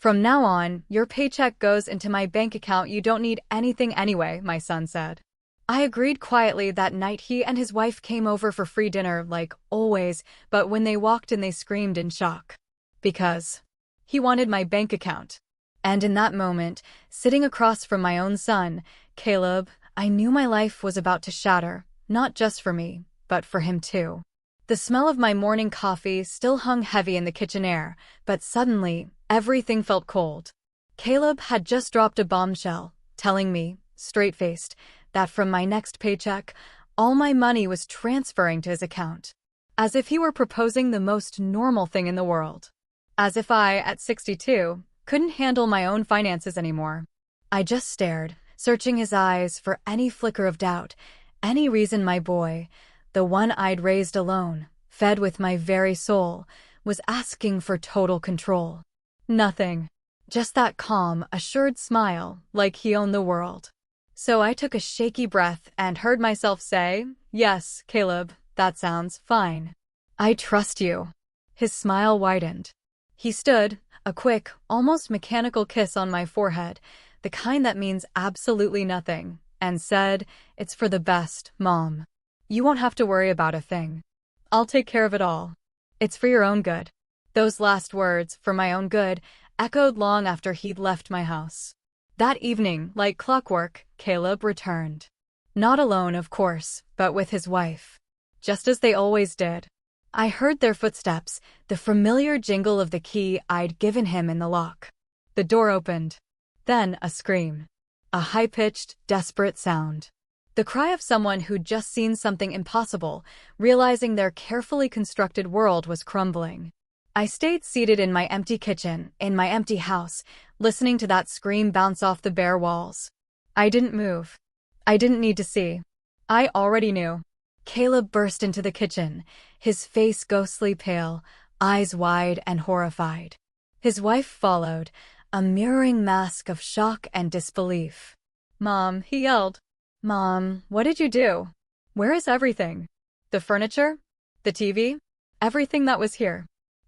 From now on, your paycheck goes into my bank account. You don't need anything anyway, my son said. I agreed quietly. That night he and his wife came over for free dinner, like always, but when they walked in they screamed in shock. Because he wanted my bank account. And in that moment, sitting across from my own son, Caleb, I knew my life was about to shatter, not just for me, but for him too. The smell of my morning coffee still hung heavy in the kitchen air, but suddenly, everything felt cold. Caleb had just dropped a bombshell, telling me, straight-faced, that from my next paycheck, all my money was transferring to his account. As if he were proposing the most normal thing in the world. As if I, at 62, couldn't handle my own finances anymore. I just stared, searching his eyes for any flicker of doubt, any reason my boy, the one I'd raised alone, fed with my very soul, was asking for total control. Nothing. Just that calm, assured smile, like he owned the world. So I took a shaky breath and heard myself say, "Yes, Caleb, that sounds fine. I trust you." His smile widened. He stood, a quick, almost mechanical kiss on my forehead, the kind that means absolutely nothing, and said, "It's for the best, Mom. You won't have to worry about a thing. I'll take care of it all. It's for your own good." Those last words, "for my own good," echoed long after he'd left my house. That evening, like clockwork, Caleb returned. Not alone, of course, but with his wife. Just as they always did. I heard their footsteps, the familiar jingle of the key I'd given him in the lock. The door opened. Then a scream. A high-pitched, desperate sound. The cry of someone who'd just seen something impossible, realizing their carefully constructed world was crumbling. I stayed seated in my empty kitchen, in my empty house, listening to that scream bounce off the bare walls. I didn't move. I didn't need to see. I already knew. Caleb burst into the kitchen, his face ghostly pale, eyes wide and horrified. His wife followed, a mirroring mask of shock and disbelief. "Mom," he yelled. "Mom, what did you do? Where is everything? The furniture? The TV? Everything that was here?"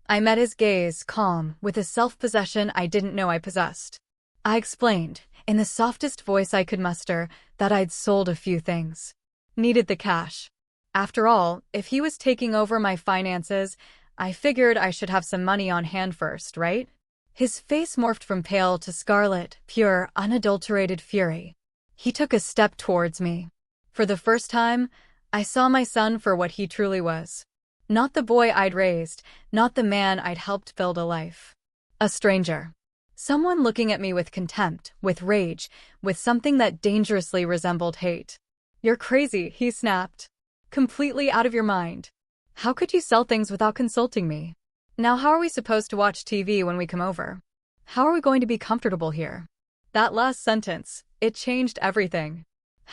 I met his gaze, calm, with a self-possession I didn't know I possessed. I explained, in the softest voice I could muster, that I'd sold a few things. Needed the cash. After all, if he was taking over my finances, I figured I should have some money on hand first, right? His face morphed from pale to scarlet, pure, unadulterated fury. He took a step towards me. For the first time, I saw my son for what he truly was. Not the boy I'd raised, not the man I'd helped build a life. A stranger. Someone looking at me with contempt, with rage, with something that dangerously resembled hate. "You're crazy," he snapped. "Completely out of your mind. How could you sell things without consulting me? Now how are we supposed to watch TV when we come over? How are we going to be comfortable here?" That last sentence, it changed everything.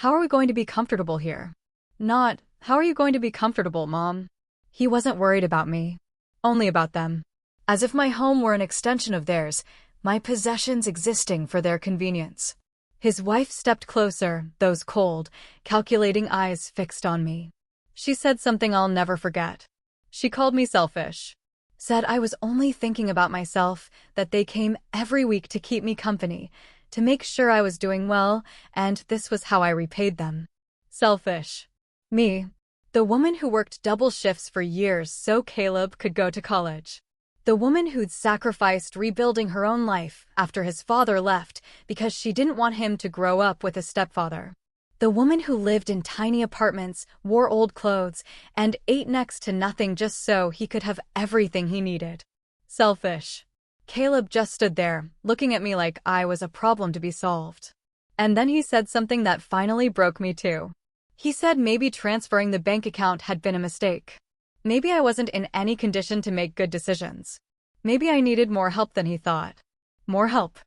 How are we going to be comfortable here? Not, how are you going to be comfortable, Mom? He wasn't worried about me. Only about them. As if my home were an extension of theirs, my possessions existing for their convenience. His wife stepped closer, those cold, calculating eyes fixed on me. She said something I'll never forget. She called me selfish. Said I was only thinking about myself, that they came every week to keep me company, to make sure I was doing well, and this was how I repaid them. Selfish. Me. The woman who worked double shifts for years so Caleb could go to college. The woman who'd sacrificed rebuilding her own life after his father left because she didn't want him to grow up with a stepfather. The woman who lived in tiny apartments, wore old clothes, and ate next to nothing just so he could have everything he needed. Selfish. Caleb just stood there, looking at me like I was a problem to be solved. And then he said something that finally broke me too. He said maybe transferring the bank account had been a mistake. Maybe I wasn't in any condition to make good decisions. Maybe I needed more help than he thought. More help.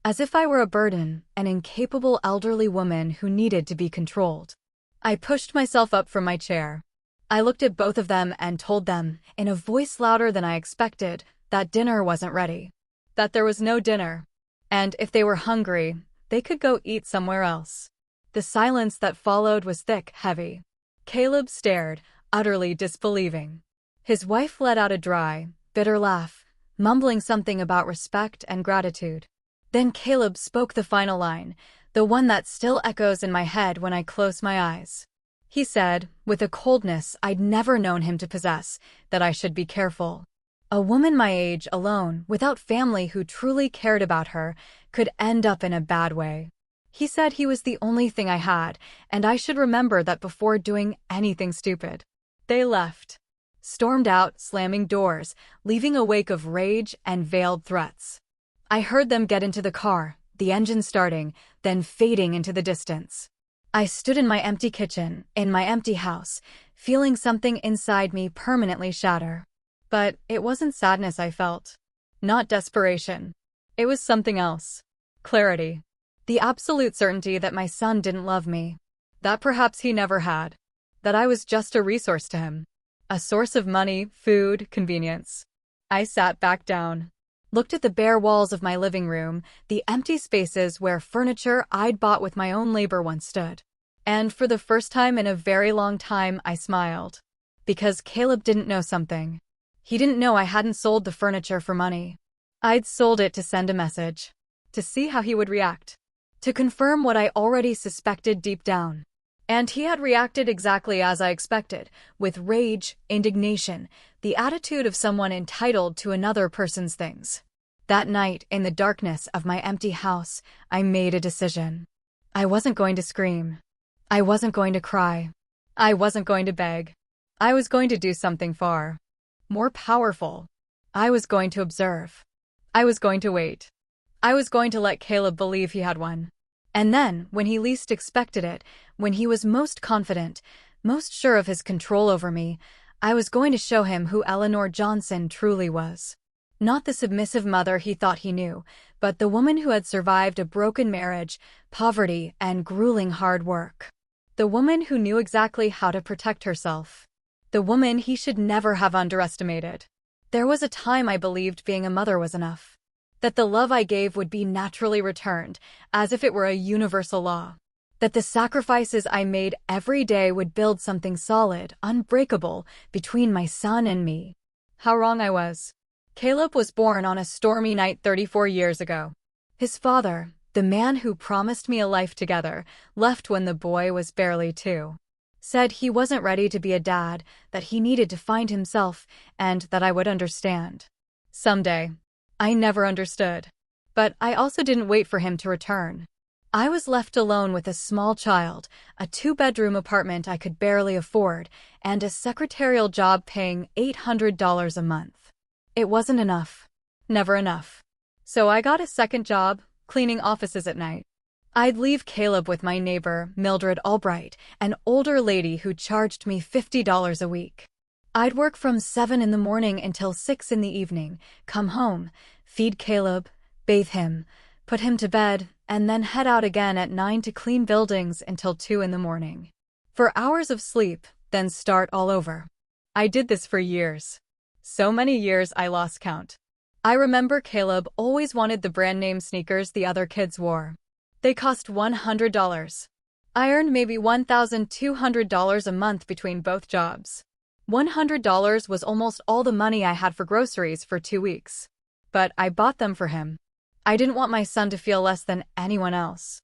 As if I were a burden, an incapable elderly woman who needed to be controlled. I pushed myself up from my chair. I looked at both of them and told them, in a voice louder than I expected, that dinner wasn't ready. That there was no dinner. And if they were hungry, they could go eat somewhere else. The silence that followed was thick, heavy. Caleb stared, utterly disbelieving. His wife let out a dry, bitter laugh, mumbling something about respect and gratitude. Then Caleb spoke the final line, the one that still echoes in my head when I close my eyes. He said, with a coldness I'd never known him to possess, that I should be careful. A woman my age, alone, without family who truly cared about her, could end up in a bad way. He said he was the only thing I had, and I should remember that before doing anything stupid. They left. Stormed out, slamming doors, leaving a wake of rage and veiled threats. I heard them get into the car, the engine starting, then fading into the distance. I stood in my empty kitchen, in my empty house, feeling something inside me permanently shatter. But it wasn't sadness I felt. Not desperation. It was something else. Clarity. The absolute certainty that my son didn't love me. That perhaps he never had. That I was just a resource to him. A source of money, food, convenience. I sat back down. Looked at the bare walls of my living room, the empty spaces where furniture I'd bought with my own labor once stood. And for the first time in a very long time, I smiled. Because Caleb didn't know something. He didn't know I hadn't sold the furniture for money. I'd sold it to send a message. To see how he would react. To confirm what I already suspected deep down. And he had reacted exactly as I expected, with rage, indignation, the attitude of someone entitled to another person's things. That night, in the darkness of my empty house, I made a decision. I wasn't going to scream. I wasn't going to cry. I wasn't going to beg. I was going to do something far more powerful. I was going to observe. I was going to wait. I was going to let Caleb believe he had won. And then, when he least expected it, when he was most confident, most sure of his control over me, I was going to show him who Eleanor Johnson truly was. Not the submissive mother he thought he knew, but the woman who had survived a broken marriage, poverty, and grueling hard work. The woman who knew exactly how to protect herself. The woman he should never have underestimated. There was a time I believed being a mother was enough. That the love I gave would be naturally returned, as if it were a universal law. That the sacrifices I made every day would build something solid, unbreakable, between my son and me. How wrong I was. Caleb was born on a stormy night 34 years ago. His father, the man who promised me a life together, left when the boy was barely 2. Said he wasn't ready to be a dad, that he needed to find himself, and that I would understand. Someday. I never understood. But I also didn't wait for him to return. I was left alone with a small child, a 2-bedroom apartment I could barely afford, and a secretarial job paying $800 a month. It wasn't enough. Never enough. So I got a second job, cleaning offices at night. I'd leave Caleb with my neighbor, Mildred Albright, an older lady who charged me $50 a week. I'd work from 7 in the morning until 6 in the evening, come home, feed Caleb, bathe him, put him to bed, and then head out again at 9 to clean buildings until 2 in the morning. For hours of sleep, then start all over. I did this for years. So many years I lost count. I remember Caleb always wanted the brand name sneakers the other kids wore. They cost $100. I earned maybe $1,200 a month between both jobs. $100 was almost all the money I had for groceries for 2 weeks. But I bought them for him. I didn't want my son to feel less than anyone else.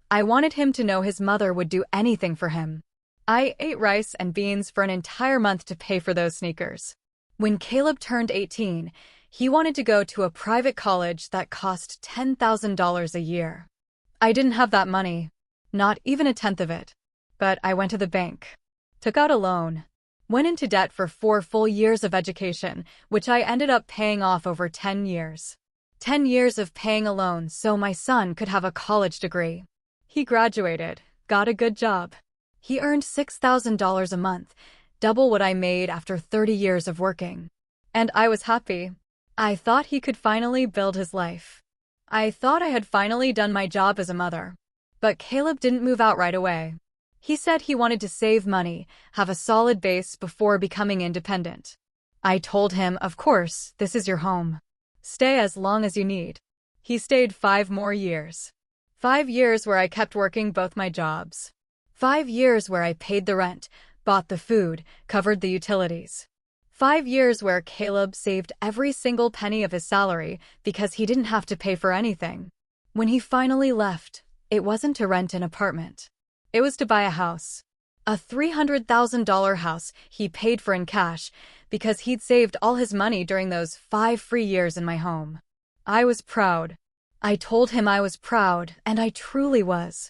I wanted him to know his mother would do anything for him. I ate rice and beans for an entire month to pay for those sneakers. When Caleb turned 18, he wanted to go to a private college that cost $10,000 a year. I didn't have that money, not even a tenth of it. But I went to the bank, took out a loan, went into debt for 4 full years of education, which I ended up paying off over 10 years. 10 years of paying a loan so my son could have a college degree. He graduated, got a good job. He earned $6,000 a month, double what I made after 30 years of working. And I was happy. I thought he could finally build his life. I thought I had finally done my job as a mother. But Caleb didn't move out right away. He said he wanted to save money, have a solid base before becoming independent. I told him, of course, this is your home. Stay as long as you need. He stayed 5 more years. 5 years where I kept working both my jobs. 5 years where I paid the rent, bought the food, covered the utilities. 5 years where Caleb saved every single penny of his salary because he didn't have to pay for anything. When he finally left, it wasn't to rent an apartment. It was to buy a house. A $300,000 house he paid for in cash because he'd saved all his money during those 5 free years in my home. I was proud. I told him I was proud, and I truly was.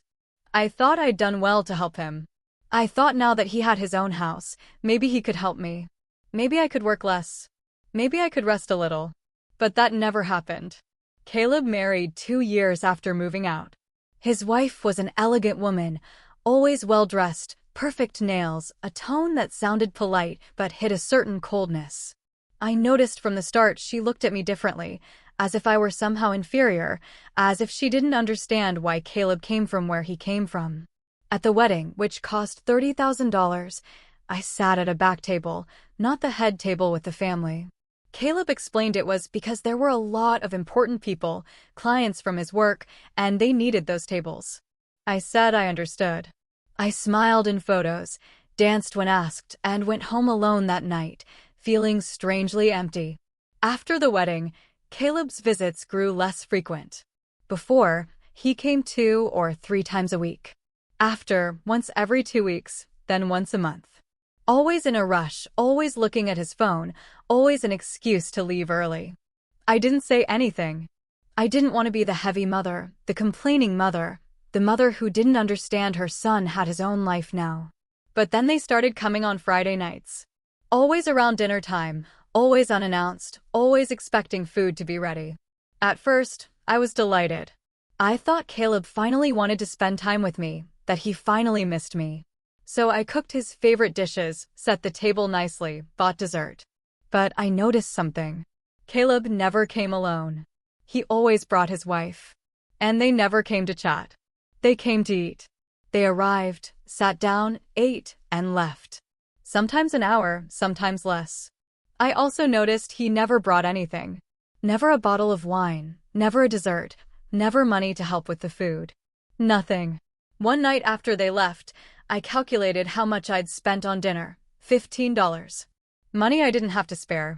I thought I'd done well to help him. I thought now that he had his own house, maybe he could help me. Maybe I could work less. Maybe I could rest a little. But that never happened. Caleb married 2 years after moving out. His wife was an elegant woman, always well-dressed, perfect nails, a tone that sounded polite but hid a certain coldness. I noticed from the start she looked at me differently, as if I were somehow inferior, as if she didn't understand why Caleb came from where he came from. At the wedding, which cost $30,000, I sat at a back table, not the head table with the family. Caleb explained it was because there were a lot of important people, clients from his work, and they needed those tables. I said I understood. I smiled in photos, danced when asked, and went home alone that night, feeling strangely empty. After the wedding, Caleb's visits grew less frequent. Before, he came 2 or 3 times a week. After, once every 2 weeks, then once a month. Always in a rush, always looking at his phone, always an excuse to leave early. I didn't say anything. I didn't want to be the heavy mother, the complaining mother, the mother who didn't understand her son had his own life now. But then they started coming on Friday nights. Always around dinner time, always unannounced, always expecting food to be ready. At first, I was delighted. I thought Caleb finally wanted to spend time with me, that he finally missed me. So I cooked his favorite dishes, set the table nicely, bought dessert. But I noticed something. Caleb never came alone. He always brought his wife. And they never came to chat. They came to eat. They arrived, sat down, ate, and left. Sometimes an hour, sometimes less. I also noticed he never brought anything. Never a bottle of wine, never a dessert, never money to help with the food. Nothing. One night after they left, I calculated how much I'd spent on dinner. $15. Money I didn't have to spare.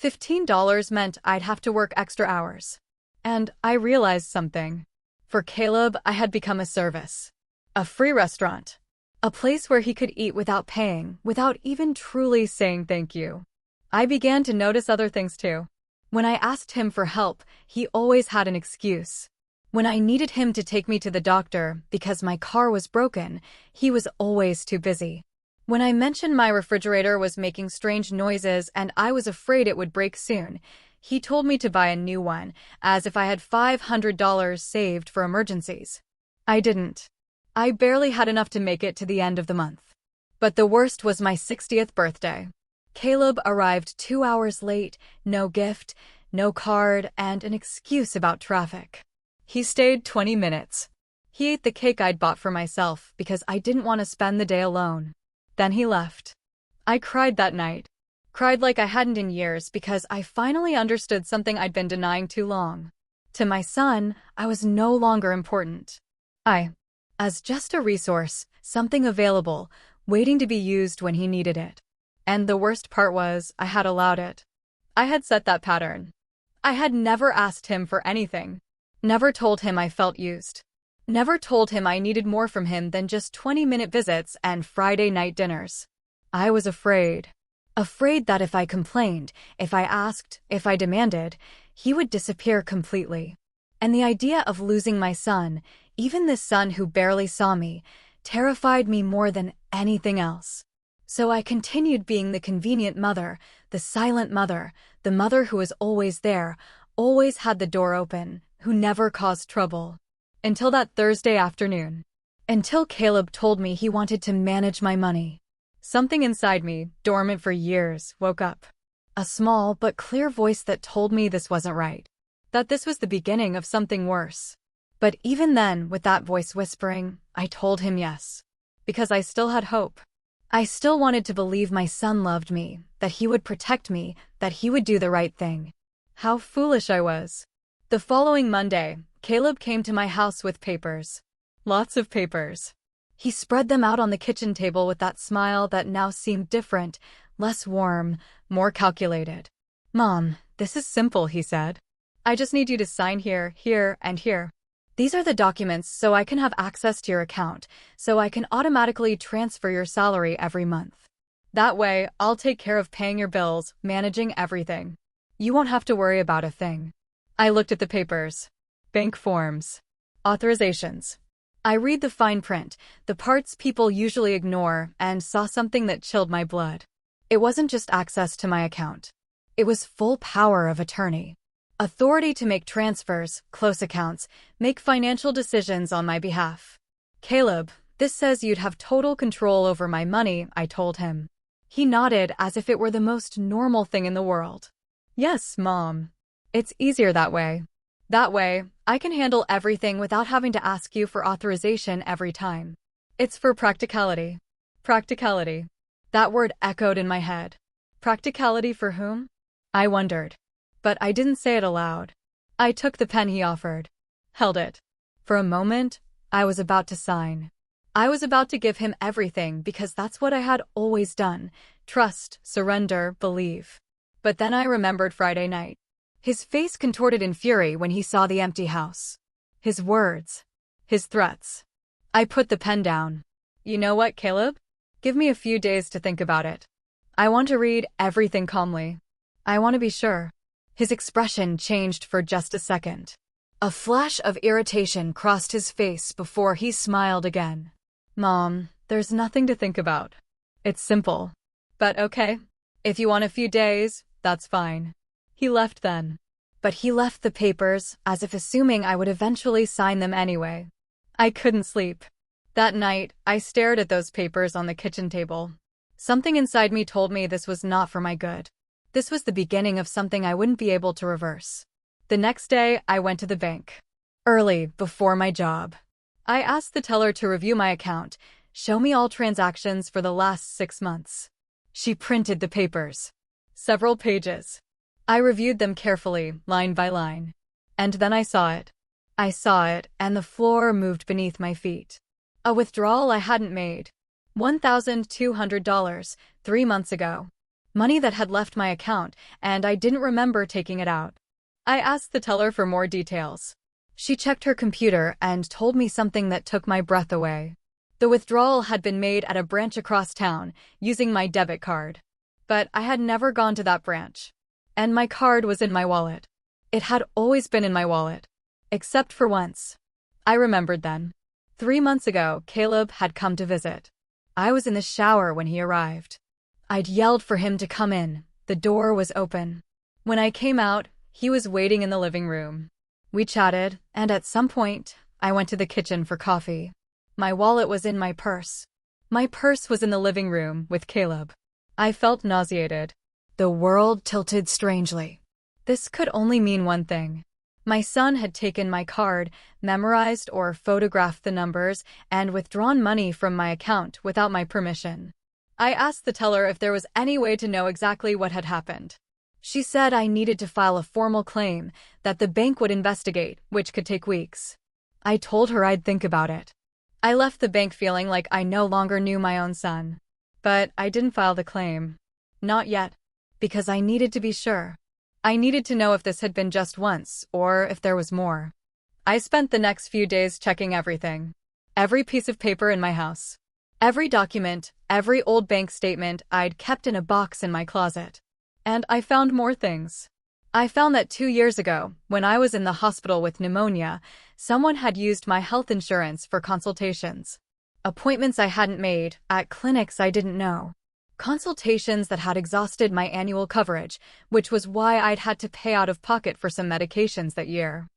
$15 meant I'd have to work extra hours. And I realized something. For Caleb, I had become a service. A free restaurant. A place where he could eat without paying, without even truly saying thank you. I began to notice other things too. When I asked him for help, he always had an excuse. When I needed him to take me to the doctor because my car was broken, he was always too busy. When I mentioned my refrigerator was making strange noises and I was afraid it would break soon, he told me to buy a new one, as if I had $500 saved for emergencies. I didn't. I barely had enough to make it to the end of the month. But the worst was my 60th birthday. Caleb arrived 2 hours late, no gift, no card, and an excuse about traffic. He stayed 20 minutes. He ate the cake I'd bought for myself because I didn't want to spend the day alone. Then he left. I cried that night. Cried like I hadn't in years because I finally understood something I'd been denying too long. To my son, I was no longer important. As just a resource, something available, waiting to be used when he needed it. And the worst part was, I had allowed it. I had set that pattern. I had never asked him for anything. Never told him I felt used. Never told him I needed more from him than just 20-minute visits and Friday night dinners. I was afraid. Afraid that if I complained, if I asked, if I demanded, he would disappear completely. And the idea of losing my son, even this son who barely saw me, terrified me more than anything else. So I continued being the convenient mother, the silent mother, the mother who was always there, always had the door open, who never caused trouble. Until that Thursday afternoon. Until Caleb told me he wanted to manage my money. Something inside me, dormant for years, woke up. A small but clear voice that told me this wasn't right. That this was the beginning of something worse. But even then, with that voice whispering, I told him yes. Because I still had hope. I still wanted to believe my son loved me, that he would protect me, that he would do the right thing. How foolish I was. The following Monday, Caleb came to my house with papers. Lots of papers. He spread them out on the kitchen table with that smile that now seemed different, less warm, more calculated. "Mom, this is simple," he said. "I just need you to sign here, here, and here. These are the documents so I can have access to your account, so I can automatically transfer your salary every month. That way, I'll take care of paying your bills, managing everything. You won't have to worry about a thing." I looked at the papers. Bank forms. Authorizations. I read the fine print, the parts people usually ignore, and saw something that chilled my blood. It wasn't just access to my account. It was full power of attorney. Authority to make transfers, close accounts, make financial decisions on my behalf. "Caleb, this says you'd have total control over my money," I told him. He nodded as if it were the most normal thing in the world. "Yes, Mom. It's easier that way. That way, I can handle everything without having to ask you for authorization every time. It's for practicality." Practicality. That word echoed in my head. Practicality for whom? I wondered. But I didn't say it aloud. I took the pen he offered. Held it. For a moment, I was about to sign. I was about to give him everything because that's what I had always done. Trust, surrender, believe. But then I remembered Friday night. His face contorted in fury when he saw the empty house. His words. His threats. I put the pen down. "You know what, Caleb? Give me a few days to think about it. I want to read everything calmly. I want to be sure." His expression changed for just a second. A flash of irritation crossed his face before he smiled again. "Mom, there's nothing to think about. It's simple. But okay, if you want a few days, that's fine." He left then. But he left the papers as if assuming I would eventually sign them anyway. I couldn't sleep. That night, I stared at those papers on the kitchen table. Something inside me told me this was not for my good. This was the beginning of something I wouldn't be able to reverse. The next day, I went to the bank. Early, before my job. I asked the teller to review my account, show me all transactions for the last 6 months. She printed the papers. Several pages. I reviewed them carefully, line by line. And then I saw it. I saw it, and the floor moved beneath my feet. A withdrawal I hadn't made. $1,200, 3 months ago. Money that had left my account, and I didn't remember taking it out. I asked the teller for more details. She checked her computer and told me something that took my breath away. The withdrawal had been made at a branch across town, using my debit card. But I had never gone to that branch. And my card was in my wallet. It had always been in my wallet. Except for once. I remembered then. 3 months ago, Caleb had come to visit. I was in the shower when he arrived. I'd yelled for him to come in. The door was open. When I came out, he was waiting in the living room. We chatted, and at some point, I went to the kitchen for coffee. My wallet was in my purse. My purse was in the living room with Caleb. I felt nauseated. The world tilted strangely. This could only mean one thing. My son had taken my card, memorized or photographed the numbers, and withdrawn money from my account without my permission. I asked the teller if there was any way to know exactly what had happened. She said I needed to file a formal claim, that the bank would investigate, which could take weeks. I told her I'd think about it. I left the bank feeling like I no longer knew my own son. But I didn't file the claim. Not yet. Because I needed to be sure. I needed to know if this had been just once, or if there was more. I spent the next few days checking everything. Every piece of paper in my house. Every document, every old bank statement I'd kept in a box in my closet. And I found more things. I found that 2 years ago, when I was in the hospital with pneumonia, someone had used my health insurance for consultations. Appointments I hadn't made, at clinics I didn't know. Consultations that had exhausted my annual coverage, which was why I'd had to pay out of pocket for some medications that year.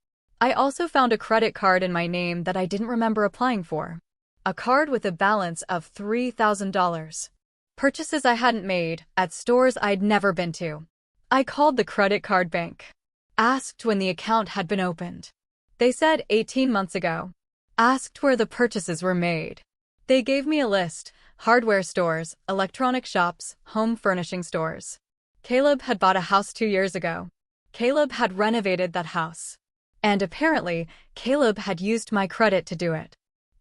I also found a credit card in my name that I didn't remember applying for. A card with a balance of $3,000. Purchases I hadn't made, at stores I'd never been to. I called the credit card bank. Asked when the account had been opened. They said 18 months ago. Asked where the purchases were made. They gave me a list: hardware stores, electronic shops, home furnishing stores. Caleb had bought a house 2 years ago. Caleb had renovated that house. And apparently, Caleb had used my credit to do it.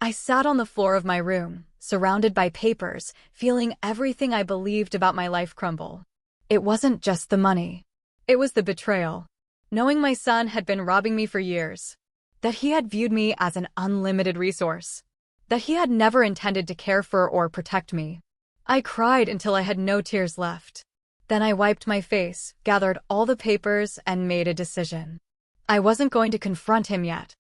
I sat on the floor of my room, surrounded by papers, feeling everything I believed about my life crumble. It wasn't just the money. It was the betrayal. Knowing my son had been robbing me for years. That he had viewed me as an unlimited resource. That he had never intended to care for or protect me. I cried until I had no tears left. Then I wiped my face, gathered all the papers, and made a decision. I wasn't going to confront him yet.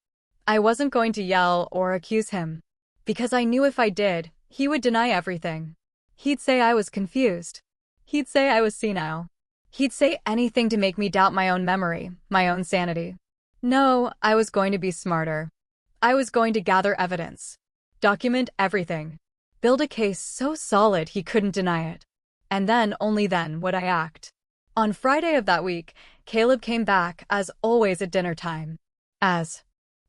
I wasn't going to yell or accuse him. Because I knew if I did, he would deny everything. He'd say I was confused. He'd say I was senile. He'd say anything to make me doubt my own memory, my own sanity. No, I was going to be smarter. I was going to gather evidence. Document everything. Build a case so solid he couldn't deny it. And then, only then, would I act. On Friday of that week, Caleb came back, as always at dinner time. As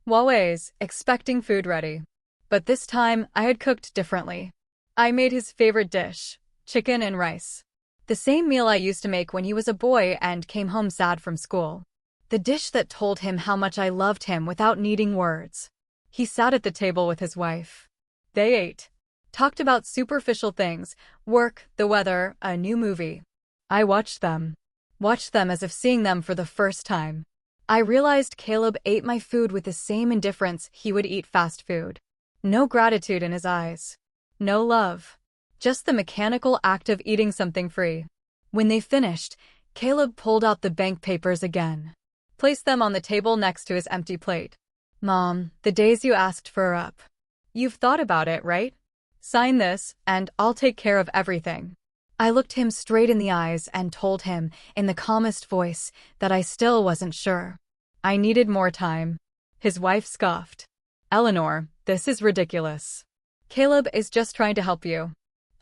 always, expecting food ready. But this time, I had cooked differently. I made his favorite dish, chicken and rice. The same meal I used to make when he was a boy and came home sad from school. The dish that told him how much I loved him without needing words. He sat at the table with his wife. They ate. Talked about superficial things, work, the weather, a new movie. I watched them. Watched them as if seeing them for the first time. I realized Caleb ate my food with the same indifference he would eat fast food. No gratitude in his eyes. No love. Just the mechanical act of eating something free. When they finished, Caleb pulled out the bank papers again. Placed them on the table next to his empty plate. Mom, the days you asked for are up. You've thought about it, right? Sign this, and I'll take care of everything. I looked him straight in the eyes and told him, in the calmest voice, that I still wasn't sure. I needed more time. His wife scoffed. Eleanor, this is ridiculous. Caleb is just trying to help you.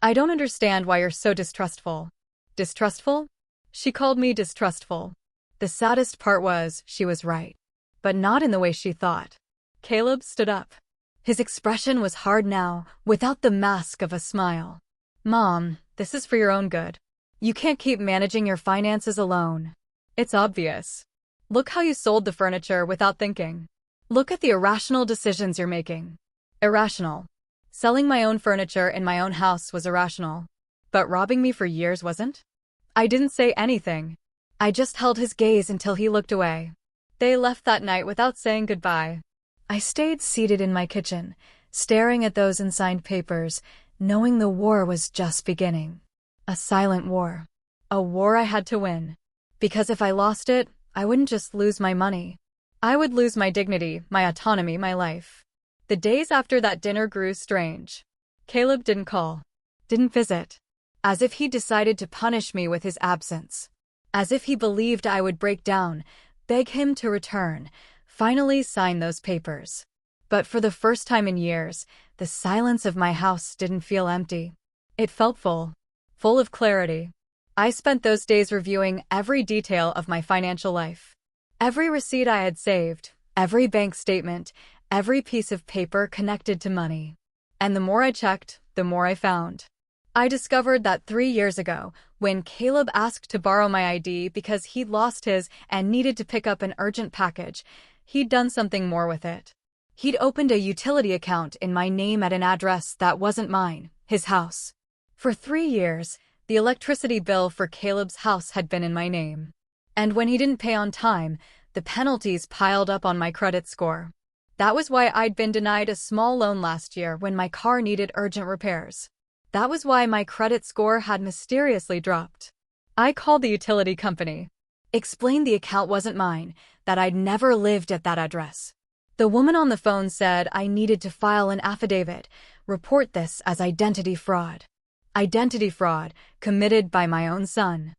I don't understand why you're so distrustful. Distrustful? She called me distrustful. The saddest part was, she was right. But not in the way she thought. Caleb stood up. His expression was hard now, without the mask of a smile. Mom, this is for your own good. You can't keep managing your finances alone. It's obvious. Look how you sold the furniture without thinking. Look at the irrational decisions you're making. Irrational. Selling my own furniture in my own house was irrational. But robbing me for years wasn't? I didn't say anything. I just held his gaze until he looked away. They left that night without saying goodbye. I stayed seated in my kitchen, staring at those unsigned papers, knowing the war was just beginning. A silent war. A war I had to win. Because if I lost it, I wouldn't just lose my money. I would lose my dignity, my autonomy, my life. The days after that dinner grew strange. Caleb didn't call. Didn't visit. As if he decided to punish me with his absence. As if he believed I would break down, beg him to return, finally sign those papers. But for the first time in years, the silence of my house didn't feel empty. It felt full. Full of clarity. I spent those days reviewing every detail of my financial life. Every receipt I had saved, every bank statement, every piece of paper connected to money. And the more I checked, the more I found. I discovered that 3 years ago, when Caleb asked to borrow my ID because he'd lost his and needed to pick up an urgent package, he'd done something more with it. He'd opened a utility account in my name at an address that wasn't mine, his house. For 3 years, the electricity bill for Caleb's house had been in my name. And when he didn't pay on time, the penalties piled up on my credit score. That was why I'd been denied a small loan last year when my car needed urgent repairs. That was why my credit score had mysteriously dropped. I called the utility company. Explained the account wasn't mine, that I'd never lived at that address. The woman on the phone said I needed to file an affidavit, report this as identity fraud. Identity fraud, committed by my own son.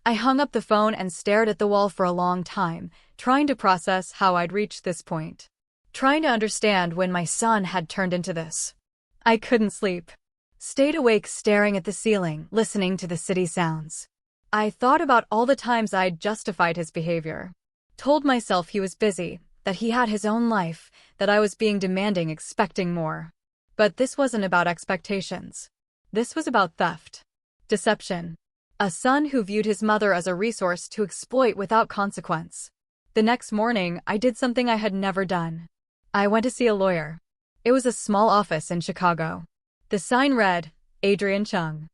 I hung up the phone and stared at the wall for a long time, trying to process how I'd reached this point. Trying to understand when my son had turned into this. I couldn't sleep. Stayed awake staring at the ceiling, listening to the city sounds. I thought about all the times I'd justified his behavior. Told myself he was busy, that he had his own life, that I was being demanding, expecting more. But this wasn't about expectations. This was about theft. Deception. A son who viewed his mother as a resource to exploit without consequence. The next morning, I did something I had never done. I went to see a lawyer. It was a small office in Chicago. The sign read, Adrian Chung.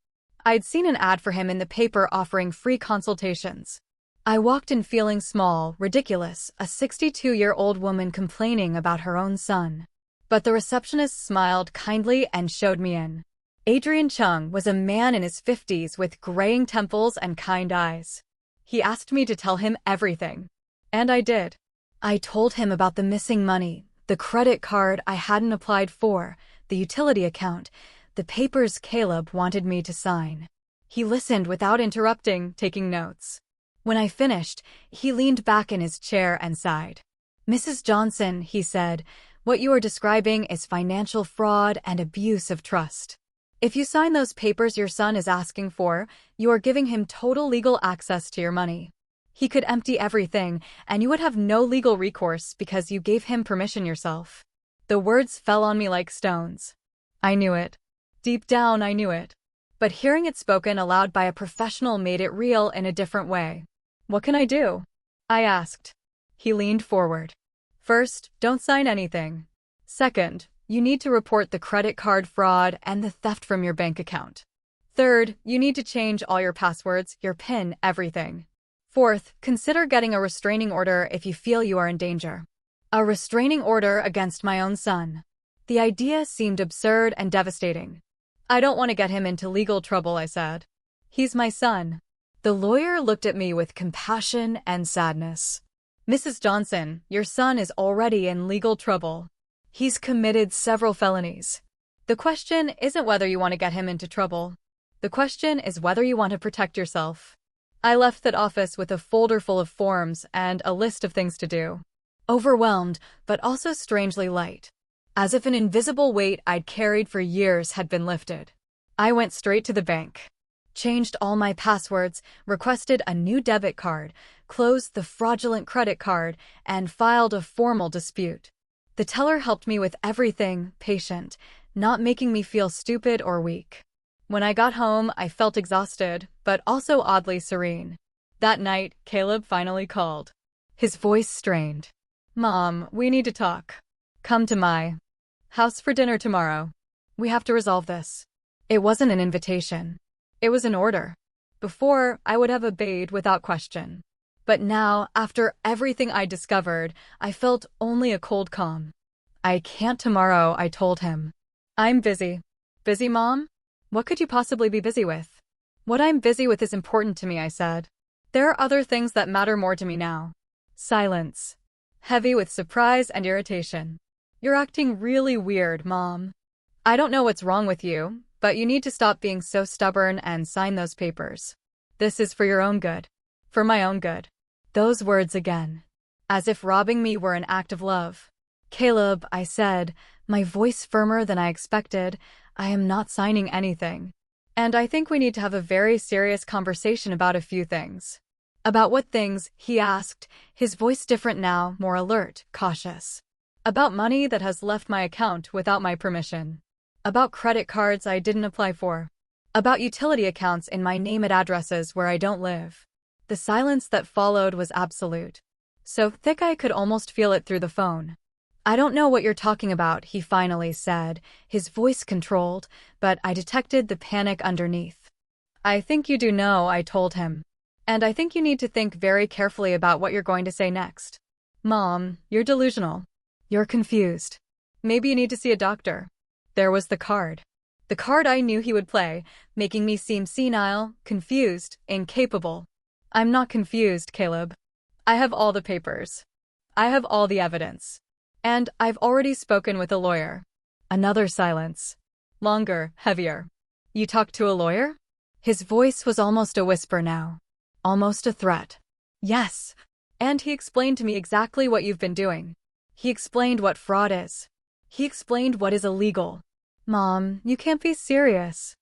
I'd seen an ad for him in the paper offering free consultations. I walked in feeling small, ridiculous, a 62-year-old woman complaining about her own son. But the receptionist smiled kindly and showed me in. Adrian Chung was a man in his 50s with graying temples and kind eyes. He asked me to tell him everything. And I did. I told him about the missing money, the credit card I hadn't applied for, the utility account, the papers Caleb wanted me to sign. He listened without interrupting, taking notes. When I finished, he leaned back in his chair and sighed. Mrs. Johnson, he said, what you are describing is financial fraud and abuse of trust. If you sign those papers your son is asking for, you are giving him total legal access to your money. He could empty everything, and you would have no legal recourse because you gave him permission yourself. The words fell on me like stones. I knew it. Deep down, I knew it. But hearing it spoken aloud by a professional made it real in a different way. What can I do? I asked. He leaned forward. First, don't sign anything. Second, you need to report the credit card fraud and the theft from your bank account. Third, you need to change all your passwords, your PIN, everything. Fourth, consider getting a restraining order if you feel you are in danger. A restraining order against my own son. The idea seemed absurd and devastating. I don't want to get him into legal trouble, I said. He's my son. The lawyer looked at me with compassion and sadness. Mrs. Johnson, your son is already in legal trouble. He's committed several felonies. The question isn't whether you want to get him into trouble. The question is whether you want to protect yourself. I left that office with a folder full of forms and a list of things to do. Overwhelmed, but also strangely light. As if an invisible weight I'd carried for years had been lifted. I went straight to the bank. Changed all my passwords, requested a new debit card, closed the fraudulent credit card, and filed a formal dispute. The teller helped me with everything, patient, not making me feel stupid or weak. When I got home, I felt exhausted, but also oddly serene. That night, Caleb finally called. His voice strained. Mom, we need to talk. Come to my house for dinner tomorrow. We have to resolve this. It wasn't an invitation. It was an order. Before, I would have obeyed without question. But now, after everything I discovered, I felt only a cold calm. I can't tomorrow, I told him. I'm busy. Busy, Mom? What could you possibly be busy with? What I'm busy with is important to me, I said. There are other things that matter more to me now. Silence. Heavy with surprise and irritation. You're acting really weird, Mom. I don't know what's wrong with you, but you need to stop being so stubborn and sign those papers. This is for your own good. For my own good. Those words again. As if robbing me were an act of love. Caleb, I said, my voice firmer than I expected, I am not signing anything. And I think we need to have a very serious conversation about a few things. About what things, he asked, his voice different now, more alert, cautious. About money that has left my account without my permission. About credit cards I didn't apply for. About utility accounts in my name at addresses where I don't live. The silence that followed was absolute. So thick I could almost feel it through the phone. I don't know what you're talking about, he finally said, his voice controlled, but I detected the panic underneath. I think you do know, I told him. And I think you need to think very carefully about what you're going to say next. Mom, you're delusional. You're confused. Maybe you need to see a doctor. There was the card. The card I knew he would play, making me seem senile, confused, incapable. I'm not confused, Caleb. I have all the papers. I have all the evidence. And I've already spoken with a lawyer. Another silence. Longer, heavier. You talked to a lawyer? His voice was almost a whisper now. Almost a threat. Yes. And he explained to me exactly what you've been doing. He explained what fraud is. He explained what is illegal. Mom, you can't be serious.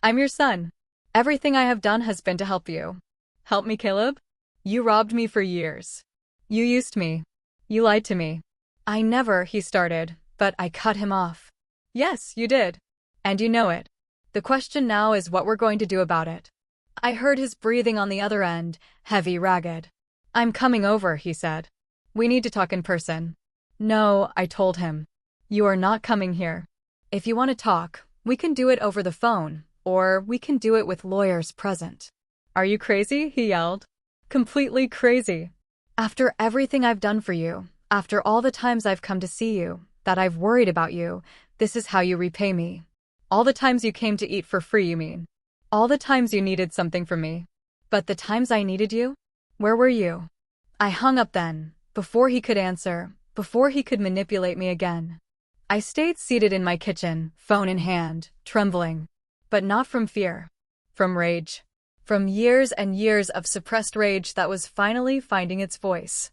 I'm your son. Everything I have done has been to help you. Help me, Caleb? You robbed me for years. You used me. You lied to me. I never, he started, but I cut him off. Yes, you did. And you know it. The question now is what we're going to do about it. I heard his breathing on the other end, heavy, ragged. I'm coming over, he said. We need to talk in person. No, I told him. You are not coming here. If you want to talk, we can do it over the phone, or we can do it with lawyers present. Are you crazy? He yelled. Completely crazy. After everything I've done for you, after all the times I've come to see you, that I've worried about you, this is how you repay me. All the times you came to eat for free, you mean? All the times you needed something from me. But the times I needed you? Where were you? I hung up then, before he could answer, before he could manipulate me again. I stayed seated in my kitchen, phone in hand, trembling. But not from fear. From rage. From years and years of suppressed rage that was finally finding its voice.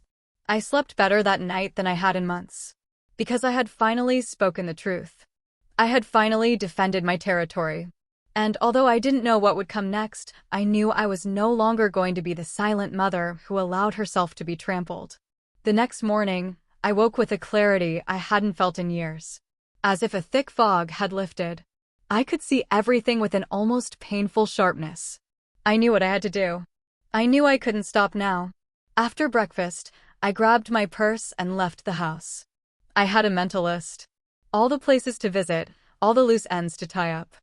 I slept better that night than I had in months. Because I had finally spoken the truth. I had finally defended my territory. And although I didn't know what would come next, I knew I was no longer going to be the silent mother who allowed herself to be trampled. The next morning, I woke with a clarity I hadn't felt in years. As if a thick fog had lifted. I could see everything with an almost painful sharpness. I knew what I had to do. I knew I couldn't stop now. After breakfast, I grabbed my purse and left the house. I had a mental list. All the places to visit, all the loose ends to tie up.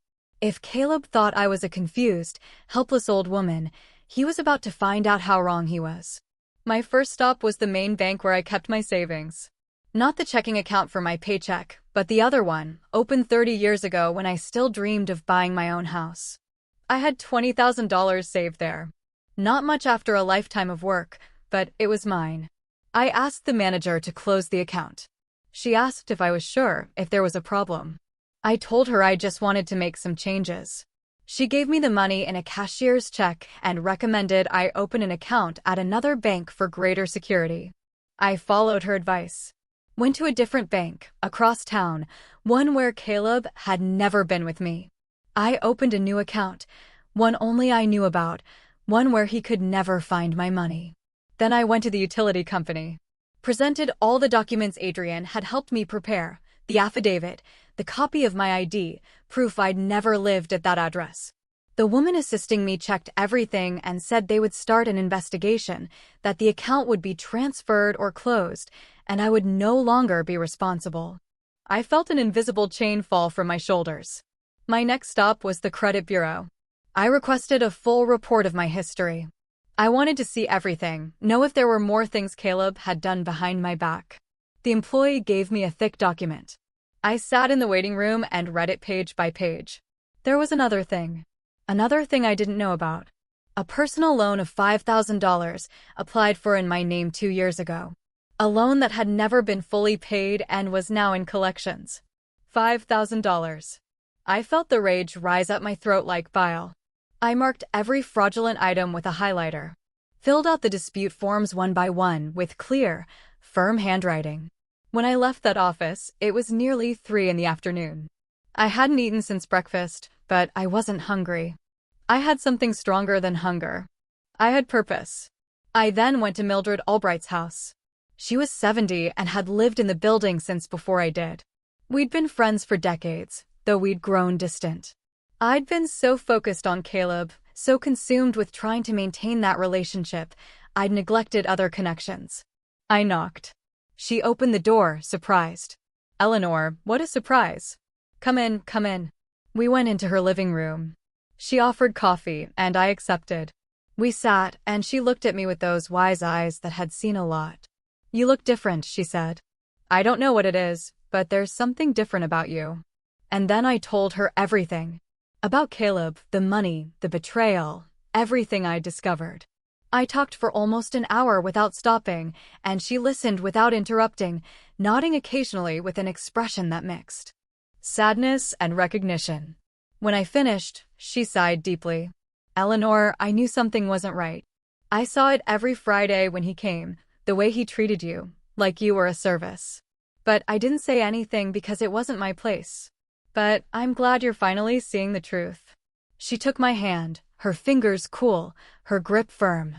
If Caleb thought I was a confused, helpless old woman, he was about to find out how wrong he was. My first stop was the main bank where I kept my savings. Not the checking account for my paycheck, but the other one, opened 30 years ago when I still dreamed of buying my own house. I had $20,000 saved there. Not much after a lifetime of work, but it was mine. I asked the manager to close the account. She asked if I was sure if there was a problem. I told her I just wanted to make some changes. She gave me the money in a cashier's check and recommended I open an account at another bank for greater security. I followed her advice. Went to a different bank, across town, one where Caleb had never been with me. I opened a new account, one only I knew about, one where he could never find my money. Then I went to the utility company. Presented all the documents Adrian had helped me prepare, the affidavit, the copy of my ID, proof I'd never lived at that address. The woman assisting me checked everything and said they would start an investigation, that the account would be transferred or closed, and I would no longer be responsible. I felt an invisible chain fall from my shoulders. My next stop was the credit bureau. I requested a full report of my history. I wanted to see everything, know if there were more things Caleb had done behind my back. The employee gave me a thick document. I sat in the waiting room and read it page by page. There was another thing. Another thing I didn't know about. A personal loan of $5,000 applied for in my name 2 years ago. A loan that had never been fully paid and was now in collections. $5,000. I felt the rage rise up my throat like bile. I marked every fraudulent item with a highlighter. Filled out the dispute forms one by one with clear, firm handwriting. When I left that office, it was nearly 3 in the afternoon. I hadn't eaten since breakfast, but I wasn't hungry. I had something stronger than hunger. I had purpose. I then went to Mildred Albright's house. She was 70 and had lived in the building since before I did. We'd been friends for decades, though we'd grown distant. I'd been so focused on Caleb, so consumed with trying to maintain that relationship, I'd neglected other connections. I knocked. She opened the door, surprised. Eleanor, what a surprise. Come in, come in. We went into her living room. She offered coffee, and I accepted. We sat, and she looked at me with those wise eyes that had seen a lot. You look different, she said. I don't know what it is, but there's something different about you. And then I told her everything. About Caleb, the money, the betrayal, everything I'd discovered. I talked for almost an hour without stopping, and she listened without interrupting, nodding occasionally with an expression that mixed sadness and recognition. When I finished, she sighed deeply. Eleanor, I knew something wasn't right. I saw it every Friday when he came, the way he treated you, like you were a service. But I didn't say anything because it wasn't my place. But I'm glad you're finally seeing the truth. She took my hand, her fingers cool, her grip firm.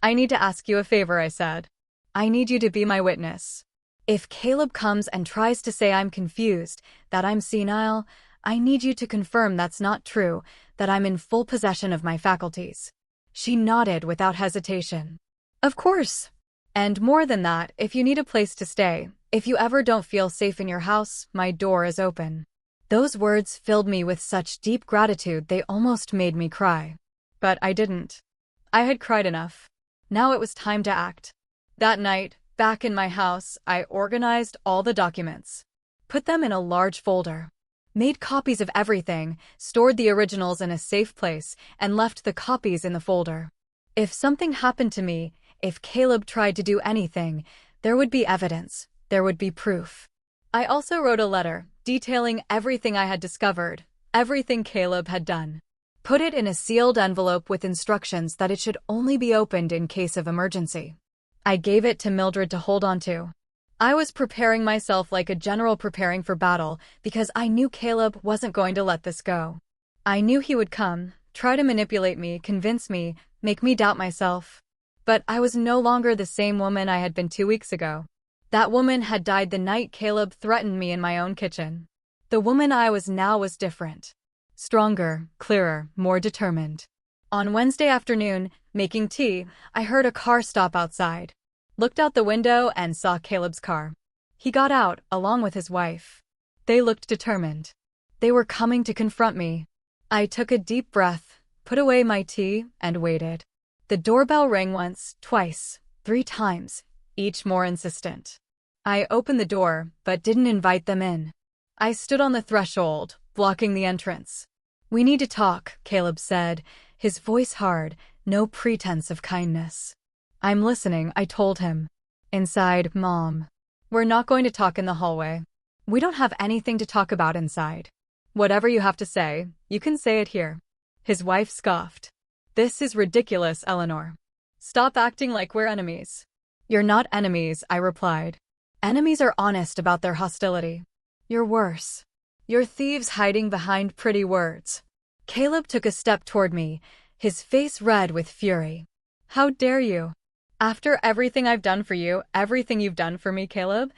I need to ask you a favor, I said. I need you to be my witness. If Caleb comes and tries to say I'm confused, that I'm senile, I need you to confirm that's not true, that I'm in full possession of my faculties. She nodded without hesitation. Of course. And more than that, if you need a place to stay, if you ever don't feel safe in your house, my door is open. Those words filled me with such deep gratitude they almost made me cry. But I didn't. I had cried enough. Now it was time to act. That night, back in my house, I organized all the documents, put them in a large folder, made copies of everything, stored the originals in a safe place, and left the copies in the folder. If something happened to me, if Caleb tried to do anything, there would be evidence, there would be proof. I also wrote a letter, detailing everything I had discovered, everything Caleb had done. Put it in a sealed envelope with instructions that it should only be opened in case of emergency. I gave it to Mildred to hold on to. I was preparing myself like a general preparing for battle because I knew Caleb wasn't going to let this go. I knew he would come, try to manipulate me, convince me, make me doubt myself. But I was no longer the same woman I had been 2 weeks ago. That woman had died the night Caleb threatened me in my own kitchen. The woman I was now was different. Stronger, clearer, more determined. On Wednesday afternoon, making tea, I heard a car stop outside. Looked out the window and saw Caleb's car. He got out, along with his wife. They looked determined. They were coming to confront me. I took a deep breath, put away my tea, and waited. The doorbell rang once, twice, 3 times, each more insistent. I opened the door, but didn't invite them in. I stood on the threshold, blocking the entrance. "We need to talk," Caleb said, his voice hard, no pretense of kindness. "I'm listening," I told him. Inside, Mom. "We're not going to talk in the hallway. We don't have anything to talk about inside. Whatever you have to say, you can say it here." His wife scoffed. "This is ridiculous, Eleanor. Stop acting like we're enemies." "You're not enemies," I replied. "Enemies are honest about their hostility. You're worse. You're thieves hiding behind pretty words." Caleb took a step toward me, his face red with fury. "How dare you? After everything I've done for you, everything you've done for me, Caleb?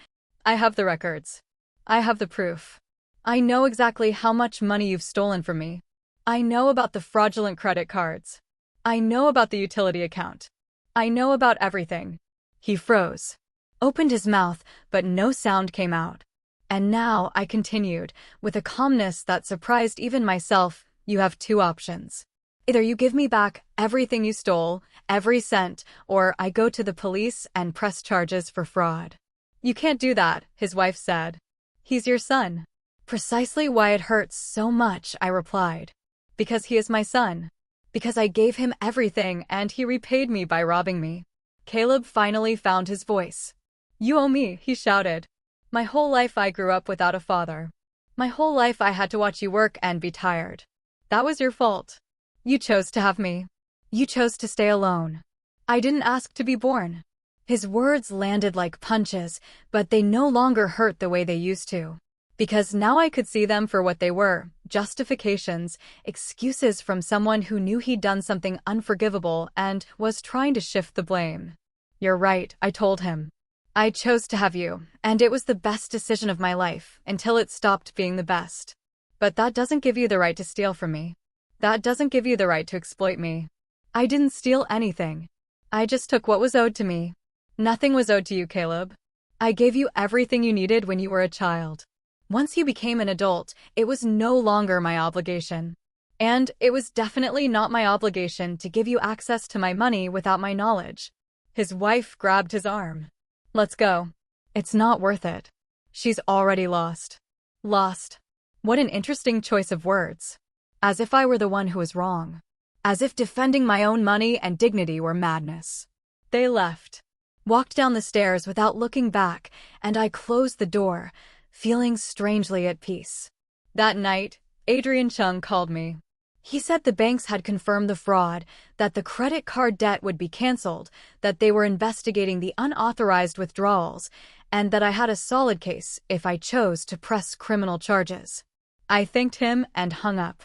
I have the records. I have the proof. I know exactly how much money you've stolen from me. I know about the fraudulent credit cards. I know about the utility account. I know about everything." He froze, opened his mouth, but no sound came out. And now, I continued, with a calmness that surprised even myself, "You have 2 options. Either you give me back everything you stole, every cent, or I go to the police and press charges for fraud." "You can't do that," his wife said. "He's your son." "Precisely why it hurts so much," I replied. "Because he is my son. Because I gave him everything and he repaid me by robbing me." Caleb finally found his voice. "You owe me," he shouted. "My whole life I grew up without a father. My whole life I had to watch you work and be tired. That was your fault. You chose to have me. You chose to stay alone. I didn't ask to be born." His words landed like punches, but they no longer hurt the way they used to. Because now I could see them for what they were, justifications, excuses from someone who knew he'd done something unforgivable and was trying to shift the blame. "You're right," I told him. "I chose to have you, and it was the best decision of my life, until it stopped being the best. But that doesn't give you the right to steal from me. That doesn't give you the right to exploit me. I didn't steal anything. I just took what was owed to me. Nothing was owed to you, Caleb. I gave you everything you needed when you were a child. Once you became an adult, it was no longer my obligation. And it was definitely not my obligation to give you access to my money without my knowledge." His wife grabbed his arm. "Let's go. It's not worth it. She's already lost." Lost. What an interesting choice of words. As if I were the one who was wrong. As if defending my own money and dignity were madness. They left. Walked down the stairs without looking back, and I closed the door, feeling strangely at peace. That night, Adrian Chung called me. He said the banks had confirmed the fraud, that the credit card debt would be canceled, that they were investigating the unauthorized withdrawals, and that I had a solid case if I chose to press criminal charges. I thanked him and hung up.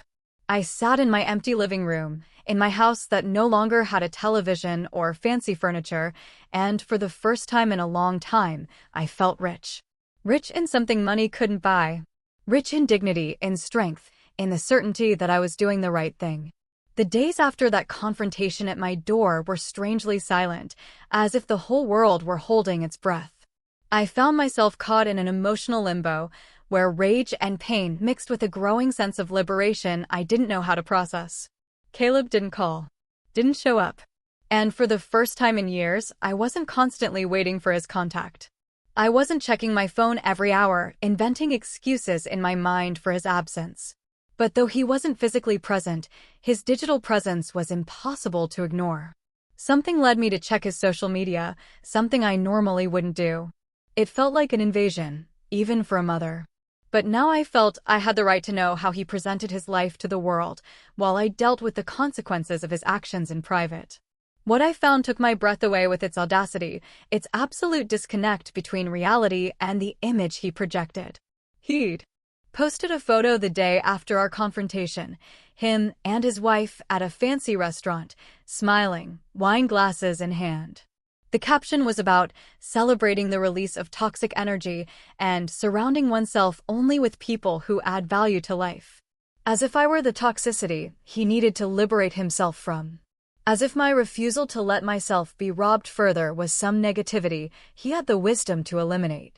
I sat in my empty living room, in my house that no longer had a television or fancy furniture, and for the first time in a long time, I felt rich. Rich in something money couldn't buy. Rich in dignity, in strength, in the certainty that I was doing the right thing. The days after that confrontation at my door were strangely silent, as if the whole world were holding its breath. I found myself caught in an emotional limbo, where rage and pain mixed with a growing sense of liberation I didn't know how to process. Caleb didn't call, didn't show up. And for the first time in years, I wasn't constantly waiting for his contact. I wasn't checking my phone every hour, inventing excuses in my mind for his absence. But though he wasn't physically present, his digital presence was impossible to ignore. Something led me to check his social media, something I normally wouldn't do. It felt like an invasion, even for a mother. But now I felt I had the right to know how he presented his life to the world, while I dealt with the consequences of his actions in private. What I found took my breath away with its audacity, its absolute disconnect between reality and the image he projected. He'd posted a photo the day after our confrontation, him and his wife at a fancy restaurant, smiling, wine glasses in hand. The caption was about celebrating the release of toxic energy and surrounding oneself only with people who add value to life. As if I were the toxicity he needed to liberate himself from. As if my refusal to let myself be robbed further was some negativity he had the wisdom to eliminate.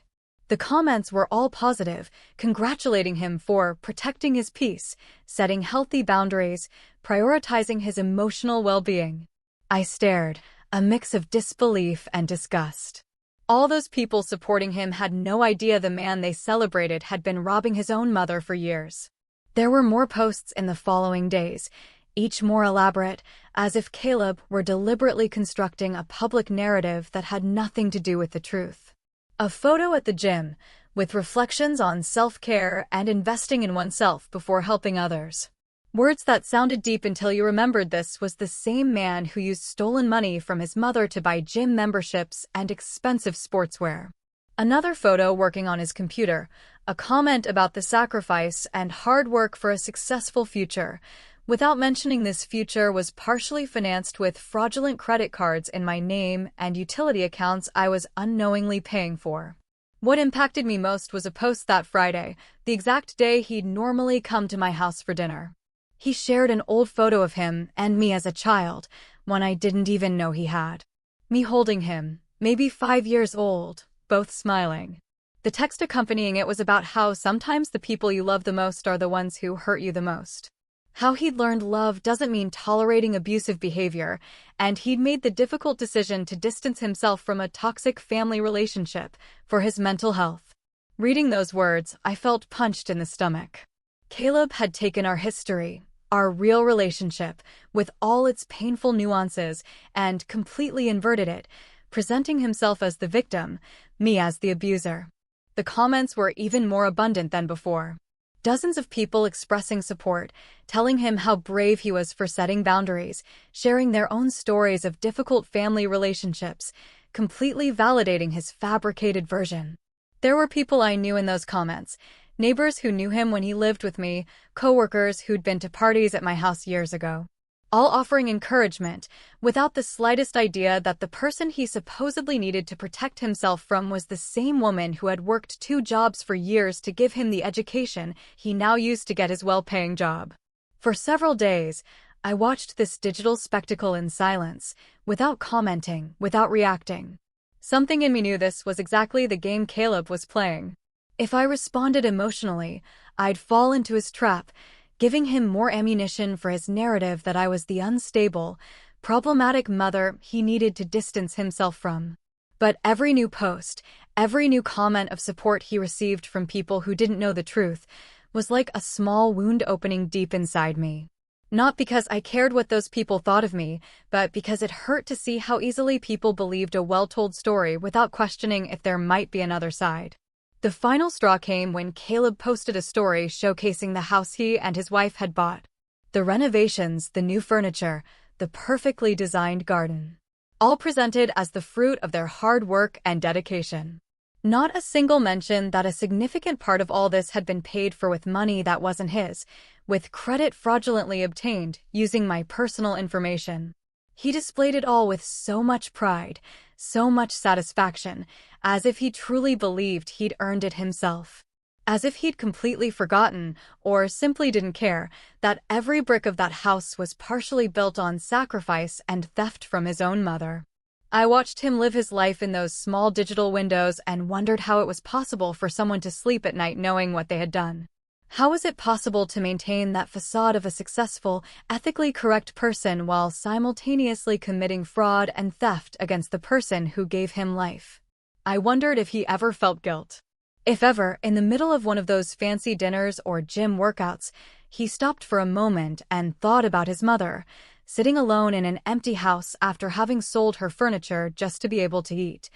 The comments were all positive, congratulating him for protecting his peace, setting healthy boundaries, prioritizing his emotional well-being. I stared, a mix of disbelief and disgust. All those people supporting him had no idea the man they celebrated had been robbing his own mother for years. There were more posts in the following days, each more elaborate, as if Caleb were deliberately constructing a public narrative that had nothing to do with the truth. A photo at the gym, with reflections on self-care and investing in oneself before helping others. Words that sounded deep until you remembered this was the same man who used stolen money from his mother to buy gym memberships and expensive sportswear. Another photo working on his computer, a comment about the sacrifice and hard work for a successful future, without mentioning this future was partially financed with fraudulent credit cards in my name and utility accounts I was unknowingly paying for. What impacted me most was a post that Friday, the exact day he'd normally come to my house for dinner. He shared an old photo of him and me as a child, one I didn't even know he had. Me holding him, maybe 5 years old, both smiling. The text accompanying it was about how sometimes the people you love the most are the ones who hurt you the most. How he'd learned love doesn't mean tolerating abusive behavior, and he'd made the difficult decision to distance himself from a toxic family relationship for his mental health. Reading those words, I felt punched in the stomach. Caleb had taken our history, our real relationship, with all its painful nuances, and completely inverted it, presenting himself as the victim, me as the abuser. The comments were even more abundant than before. Dozens of people expressing support, telling him how brave he was for setting boundaries, sharing their own stories of difficult family relationships, completely validating his fabricated version. There were people I knew in those comments, neighbors who knew him when he lived with me, coworkers who'd been to parties at my house years ago, all offering encouragement, without the slightest idea that the person he supposedly needed to protect himself from was the same woman who had worked 2 jobs for years to give him the education he now used to get his well-paying job. For several days, I watched this digital spectacle in silence, without commenting, without reacting. Something in me knew this was exactly the game Caleb was playing. If I responded emotionally, I'd fall into his trap, giving him more ammunition for his narrative that I was the unstable, problematic mother he needed to distance himself from. But every new post, every new comment of support he received from people who didn't know the truth, was like a small wound opening deep inside me. Not because I cared what those people thought of me, but because it hurt to see how easily people believed a well-told story without questioning if there might be another side. The final straw came when Caleb posted a story showcasing the house he and his wife had bought. The renovations, the new furniture, the perfectly designed garden. All presented as the fruit of their hard work and dedication. Not a single mention that a significant part of all this had been paid for with money that wasn't his, with credit fraudulently obtained using my personal information. He displayed it all with so much pride, so much satisfaction, as if he truly believed he'd earned it himself. as if he'd completely forgotten, or simply didn't care, that every brick of that house was partially built on sacrifice and theft from his own mother. I watched him live his life in those small digital windows and wondered how it was possible for someone to sleep at night knowing what they had done. How was it possible to maintain that facade of a successful, ethically correct person while simultaneously committing fraud and theft against the person who gave him life? I wondered if he ever felt guilt. If ever, in the middle of one of those fancy dinners or gym workouts, he stopped for a moment and thought about his mother, sitting alone in an empty house after having sold her furniture just to be able to eat,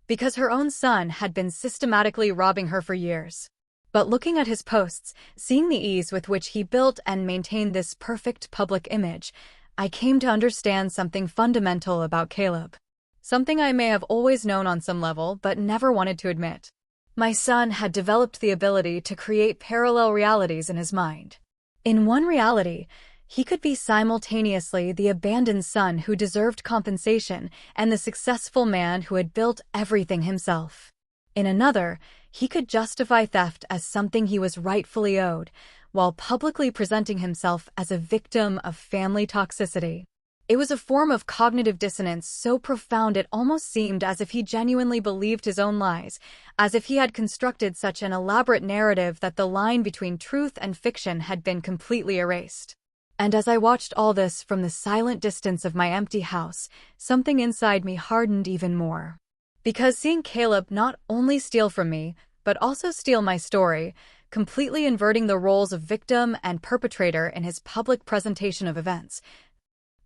because her own son had been systematically robbing her for years. But looking at his posts, seeing the ease with which he built and maintained this perfect public image, I came to understand something fundamental about Caleb. Something I may have always known on some level but never wanted to admit. My son had developed the ability to create parallel realities in his mind. In one reality, he could be simultaneously the abandoned son who deserved compensation and the successful man who had built everything himself. In another, he could justify theft as something he was rightfully owed, while publicly presenting himself as a victim of family toxicity. It was a form of cognitive dissonance so profound it almost seemed as if he genuinely believed his own lies, as if he had constructed such an elaborate narrative that the line between truth and fiction had been completely erased. And as I watched all this from the silent distance of my empty house, something inside me hardened even more. Because seeing Caleb not only steal from me, but also steal my story, completely inverting the roles of victim and perpetrator in his public presentation of events,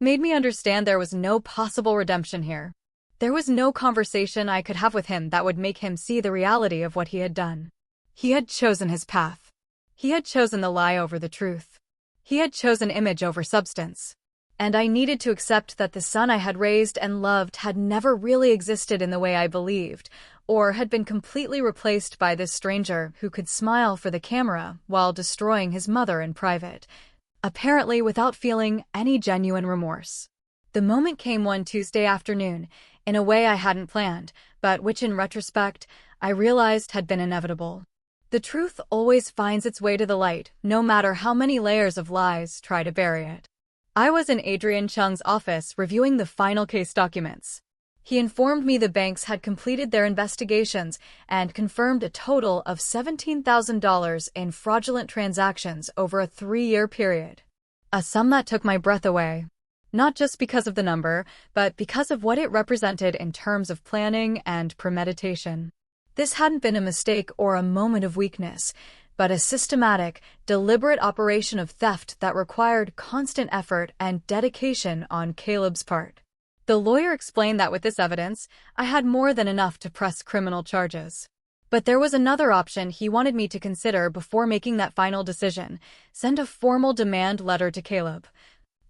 made me understand there was no possible redemption here. There was no conversation I could have with him that would make him see the reality of what he had done. He had chosen his path. He had chosen the lie over the truth. He had chosen image over substance. And I needed to accept that the son I had raised and loved had never really existed in the way I believed, or had been completely replaced by this stranger who could smile for the camera while destroying his mother in private, apparently without feeling any genuine remorse. The moment came one Tuesday afternoon, in a way I hadn't planned, but which in retrospect, I realized had been inevitable. The truth always finds its way to the light, no matter how many layers of lies try to bury it. I was in Adrian Chung's office reviewing the final case documents. He informed me the banks had completed their investigations and confirmed a total of $17,000 in fraudulent transactions over a 3-year period. A sum that took my breath away. Not just because of the number, but because of what it represented in terms of planning and premeditation. This hadn't been a mistake or a moment of weakness, but a systematic, deliberate operation of theft that required constant effort and dedication on Caleb's part. The lawyer explained that with this evidence, I had more than enough to press criminal charges. But there was another option he wanted me to consider before making that final decision: send a formal demand letter to Caleb,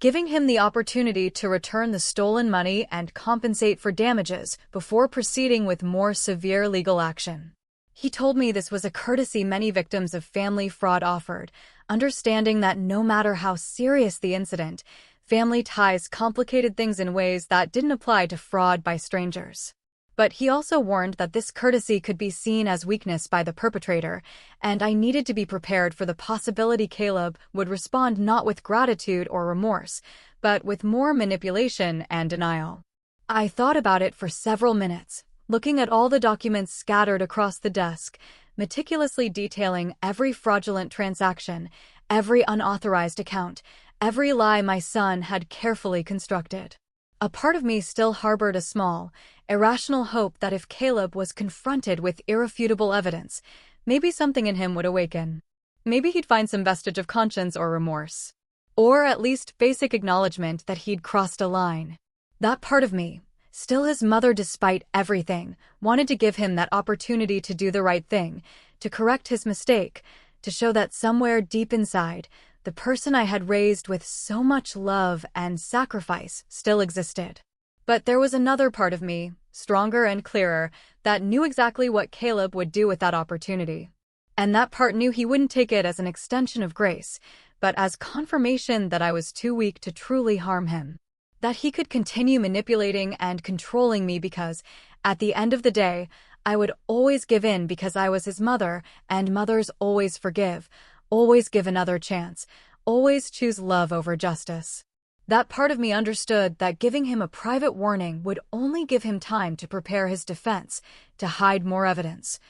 giving him the opportunity to return the stolen money and compensate for damages before proceeding with more severe legal action. He told me this was a courtesy many victims of family fraud offered, understanding that no matter how serious the incident, family ties complicated things in ways that didn't apply to fraud by strangers. But he also warned that this courtesy could be seen as weakness by the perpetrator, and I needed to be prepared for the possibility Caleb would respond not with gratitude or remorse, but with more manipulation and denial. I thought about it for several minutes, looking at all the documents scattered across the desk, meticulously detailing every fraudulent transaction, every unauthorized account, every lie my son had carefully constructed. A part of me still harbored a small, irrational hope that if Caleb was confronted with irrefutable evidence, maybe something in him would awaken. Maybe he'd find some vestige of conscience or remorse. Or at least basic acknowledgement that he'd crossed a line. That part of me, still his mother despite everything, wanted to give him that opportunity to do the right thing, to correct his mistake, to show that somewhere deep inside, the person I had raised with so much love and sacrifice still existed. But there was another part of me, stronger and clearer, that knew exactly what Caleb would do with that opportunity. And that part knew he wouldn't take it as an extension of grace, but as confirmation that I was too weak to truly harm him. That he could continue manipulating and controlling me because, at the end of the day, I would always give in because I was his mother, and mothers always forgive, always give another chance, always choose love over justice. That part of me understood that giving him a private warning would only give him time to prepare his defense, to hide more evidence,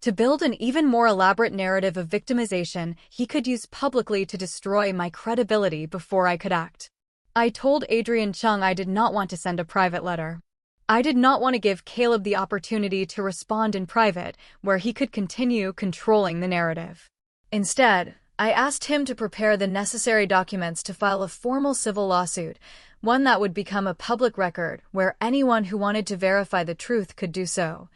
to build an even more elaborate narrative of victimization he could use publicly to destroy my credibility before I could act. I told Adrian Chung I did not want to send a private letter. I did not want to give Caleb the opportunity to respond in private, where he could continue controlling the narrative. Instead, I asked him to prepare the necessary documents to file a formal civil lawsuit, one that would become a public record where anyone who wanted to verify the truth could do so,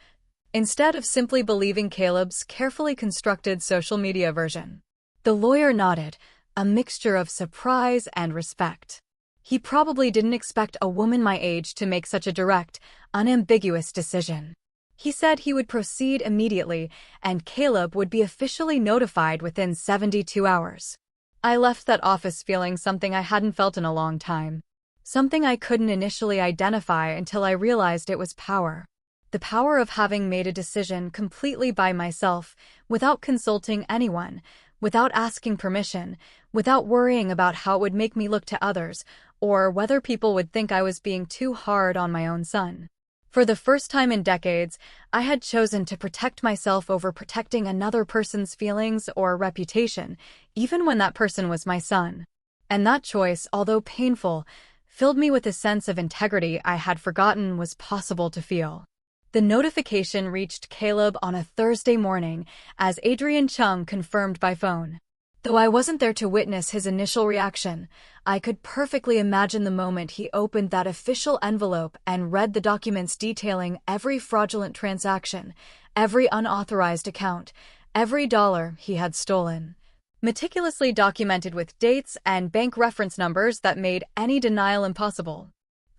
instead of simply believing Caleb's carefully constructed social media version. The lawyer nodded, a mixture of surprise and respect. He probably didn't expect a woman my age to make such a direct, unambiguous decision. He said he would proceed immediately, and Caleb would be officially notified within 72 hours. I left that office feeling something I hadn't felt in a long time. Something I couldn't initially identify until I realized it was power. The power of having made a decision completely by myself, without consulting anyone, without asking permission, without worrying about how it would make me look to others, or whether people would think I was being too hard on my own son. For the first time in decades, I had chosen to protect myself over protecting another person's feelings or reputation, even when that person was my son. And that choice, although painful, filled me with a sense of integrity I had forgotten was possible to feel. The notification reached Caleb on a Thursday morning, as Adrian Chung confirmed by phone. Though I wasn't there to witness his initial reaction, I could perfectly imagine the moment he opened that official envelope and read the documents detailing every fraudulent transaction, every unauthorized account, every dollar he had stolen. Meticulously documented with dates and bank reference numbers that made any denial impossible.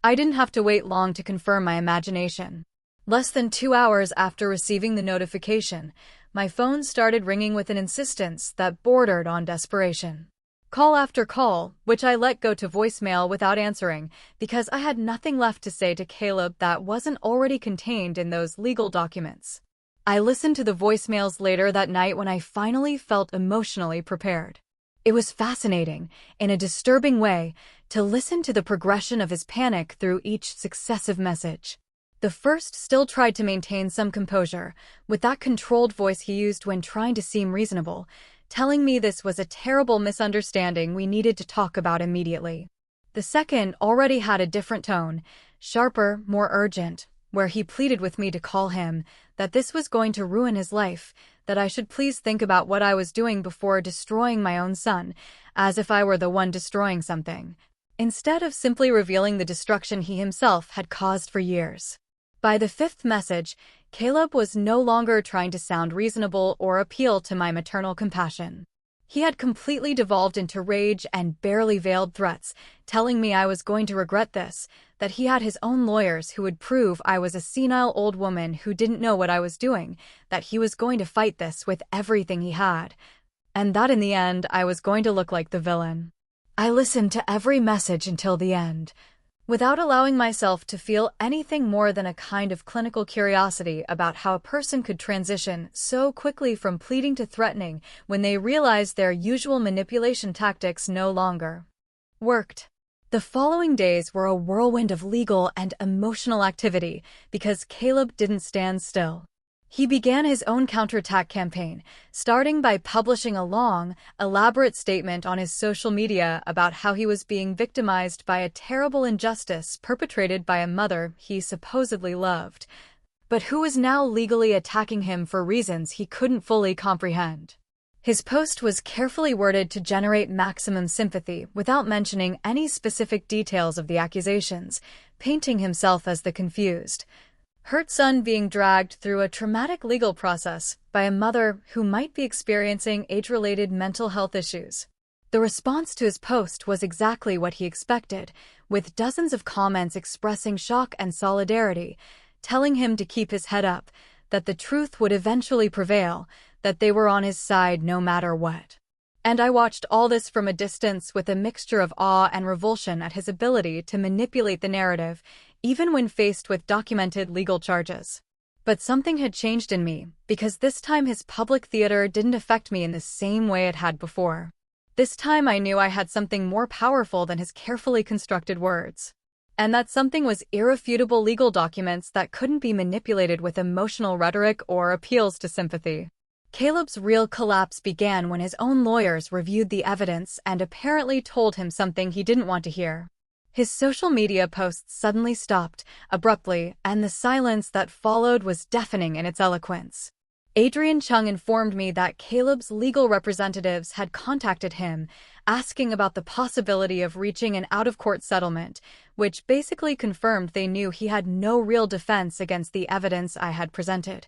I didn't have to wait long to confirm my imagination. Less than 2 hours after receiving the notification, my phone started ringing with an insistence that bordered on desperation. Call after call, which I let go to voicemail without answering, because I had nothing left to say to Caleb that wasn't already contained in those legal documents. I listened to the voicemails later that night when I finally felt emotionally prepared. It was fascinating, in a disturbing way, to listen to the progression of his panic through each successive message. The first still tried to maintain some composure, with that controlled voice he used when trying to seem reasonable, telling me this was a terrible misunderstanding we needed to talk about immediately. The second already had a different tone, sharper, more urgent, where he pleaded with me to call him, that this was going to ruin his life, that I should please think about what I was doing before destroying my own son, as if I were the one destroying something, instead of simply revealing the destruction he himself had caused for years. By the fifth message, Caleb was no longer trying to sound reasonable or appeal to my maternal compassion. He had completely devolved into rage and barely veiled threats, telling me I was going to regret this, that he had his own lawyers who would prove I was a senile old woman who didn't know what I was doing, that he was going to fight this with everything he had, and that in the end I was going to look like the villain. I listened to every message until the end, without allowing myself to feel anything more than a kind of clinical curiosity about how a person could transition so quickly from pleading to threatening when they realized their usual manipulation tactics no longer worked. The following days were a whirlwind of legal and emotional activity because Caleb didn't stand still. He began his own counterattack campaign, starting by publishing a long, elaborate statement on his social media about how he was being victimized by a terrible injustice perpetrated by a mother he supposedly loved, but who was now legally attacking him for reasons he couldn't fully comprehend. His post was carefully worded to generate maximum sympathy without mentioning any specific details of the accusations, painting himself as the confused, hurt son being dragged through a traumatic legal process by a mother who might be experiencing age-related mental health issues. The response to his post was exactly what he expected, with dozens of comments expressing shock and solidarity, telling him to keep his head up, that the truth would eventually prevail, that they were on his side no matter what. And I watched all this from a distance with a mixture of awe and revulsion at his ability to manipulate the narrative, even when faced with documented legal charges. But something had changed in me, because this time his public theater didn't affect me in the same way it had before. This time I knew I had something more powerful than his carefully constructed words. And that something was irrefutable legal documents that couldn't be manipulated with emotional rhetoric or appeals to sympathy. Caleb's real collapse began when his own lawyers reviewed the evidence and apparently told him something he didn't want to hear. His social media posts suddenly stopped, abruptly, and the silence that followed was deafening in its eloquence. Adrian Chung informed me that Caleb's legal representatives had contacted him, asking about the possibility of reaching an out-of-court settlement, which basically confirmed they knew he had no real defense against the evidence I had presented,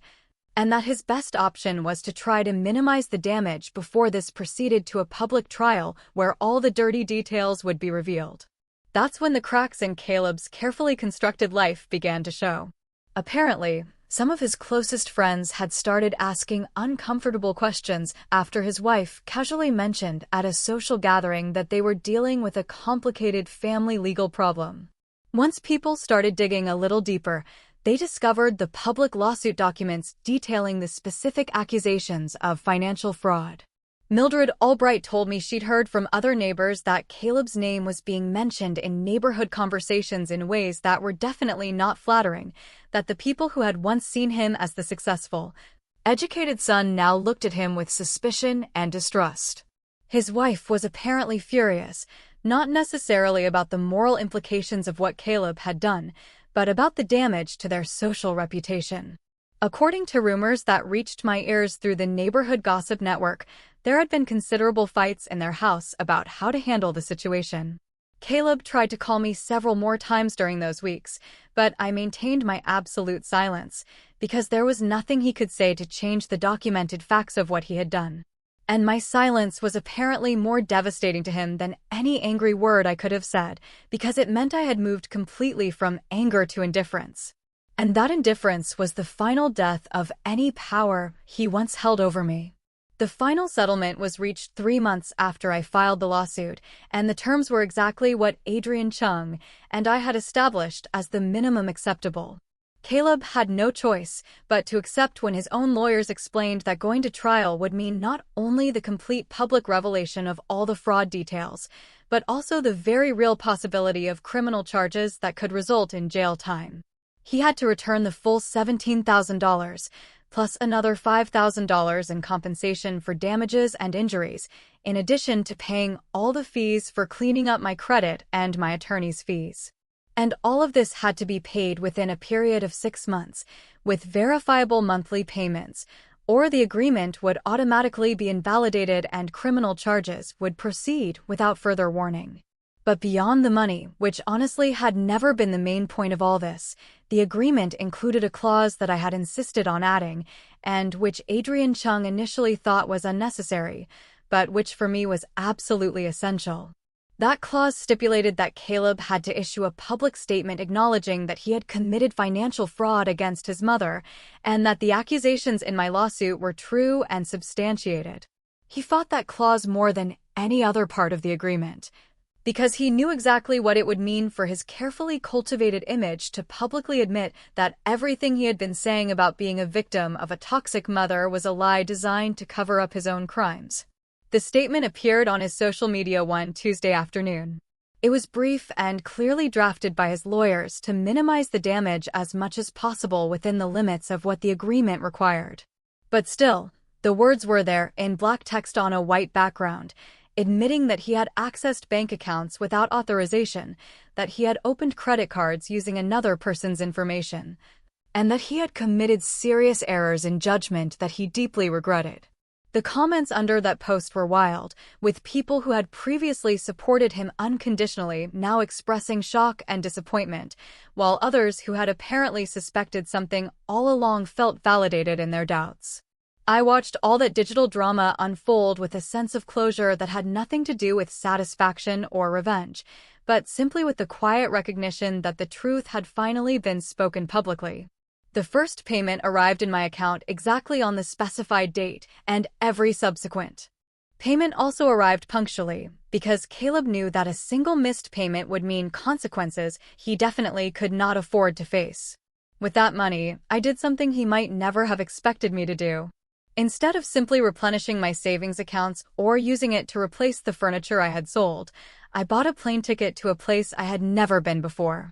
and that his best option was to try to minimize the damage before this proceeded to a public trial where all the dirty details would be revealed. That's when the cracks in Caleb's carefully constructed life began to show. Apparently, some of his closest friends had started asking uncomfortable questions after his wife casually mentioned at a social gathering that they were dealing with a complicated family legal problem. Once people started digging a little deeper, they discovered the public lawsuit documents detailing the specific accusations of financial fraud. Mildred Albright told me she'd heard from other neighbors that Caleb's name was being mentioned in neighborhood conversations in ways that were definitely not flattering, that the people who had once seen him as the successful, educated son now looked at him with suspicion and distrust. His wife was apparently furious, not necessarily about the moral implications of what Caleb had done, but about the damage to their social reputation. According to rumors that reached my ears through the neighborhood gossip network, there had been considerable fights in their house about how to handle the situation. Caleb tried to call me several more times during those weeks, but I maintained my absolute silence, because there was nothing he could say to change the documented facts of what he had done. And my silence was apparently more devastating to him than any angry word I could have said, because it meant I had moved completely from anger to indifference. And that indifference was the final death of any power he once held over me. The final settlement was reached 3 months after I filed the lawsuit, and the terms were exactly what Adrian Chung and I had established as the minimum acceptable. Caleb had no choice but to accept when his own lawyers explained that going to trial would mean not only the complete public revelation of all the fraud details, but also the very real possibility of criminal charges that could result in jail time. He had to return the full $17,000, plus another $5,000 in compensation for damages and injuries, in addition to paying all the fees for cleaning up my credit and my attorney's fees. And all of this had to be paid within a period of 6 months, with verifiable monthly payments, or the agreement would automatically be invalidated and criminal charges would proceed without further warning. But beyond the money, which honestly had never been the main point of all this, the agreement included a clause that I had insisted on adding, and which Adrian Chung initially thought was unnecessary, but which for me was absolutely essential. That clause stipulated that Caleb had to issue a public statement acknowledging that he had committed financial fraud against his mother, and that the accusations in my lawsuit were true and substantiated. He fought that clause more than any other part of the agreement, because he knew exactly what it would mean for his carefully cultivated image to publicly admit that everything he had been saying about being a victim of a toxic mother was a lie designed to cover up his own crimes. The statement appeared on his social media one Tuesday afternoon. It was brief and clearly drafted by his lawyers to minimize the damage as much as possible within the limits of what the agreement required. But still, the words were there in black text on a white background, admitting that he had accessed bank accounts without authorization, that he had opened credit cards using another person's information, and that he had committed serious errors in judgment that he deeply regretted. The comments under that post were wild, with people who had previously supported him unconditionally now expressing shock and disappointment, while others who had apparently suspected something all along felt validated in their doubts. I watched all that digital drama unfold with a sense of closure that had nothing to do with satisfaction or revenge, but simply with the quiet recognition that the truth had finally been spoken publicly. The first payment arrived in my account exactly on the specified date, and every subsequent payment also arrived punctually, because Caleb knew that a single missed payment would mean consequences he definitely could not afford to face. With that money, I did something he might never have expected me to do. Instead of simply replenishing my savings accounts or using it to replace the furniture I had sold, I bought a plane ticket to a place I had never been before.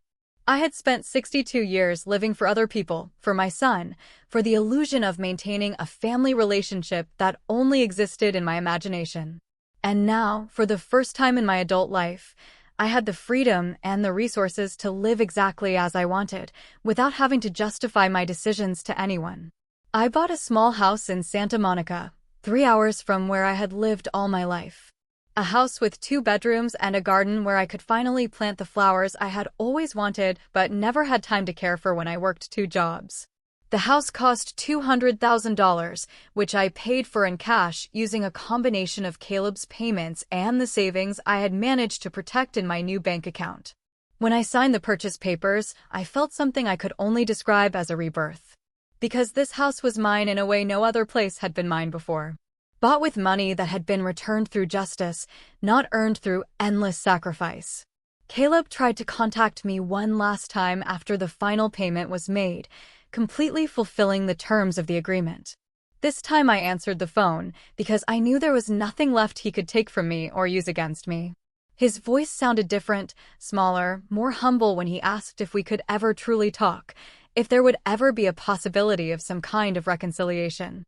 I had spent 62 years living for other people, for my son, for the illusion of maintaining a family relationship that only existed in my imagination. And now, for the first time in my adult life, I had the freedom and the resources to live exactly as I wanted, without having to justify my decisions to anyone. I bought a small house in Santa Monica, 3 hours from where I had lived all my life. A house with 2 bedrooms and a garden where I could finally plant the flowers I had always wanted but never had time to care for when I worked 2 jobs. The house cost $200,000, which I paid for in cash using a combination of Caleb's payments and the savings I had managed to protect in my new bank account. When I signed the purchase papers, I felt something I could only describe as a rebirth. Because this house was mine in a way no other place had been mine before. Bought with money that had been returned through justice, not earned through endless sacrifice. Caleb tried to contact me one last time after the final payment was made, completely fulfilling the terms of the agreement. This time I answered the phone because I knew there was nothing left he could take from me or use against me. His voice sounded different, smaller, more humble when he asked if we could ever truly talk, if there would ever be a possibility of some kind of reconciliation.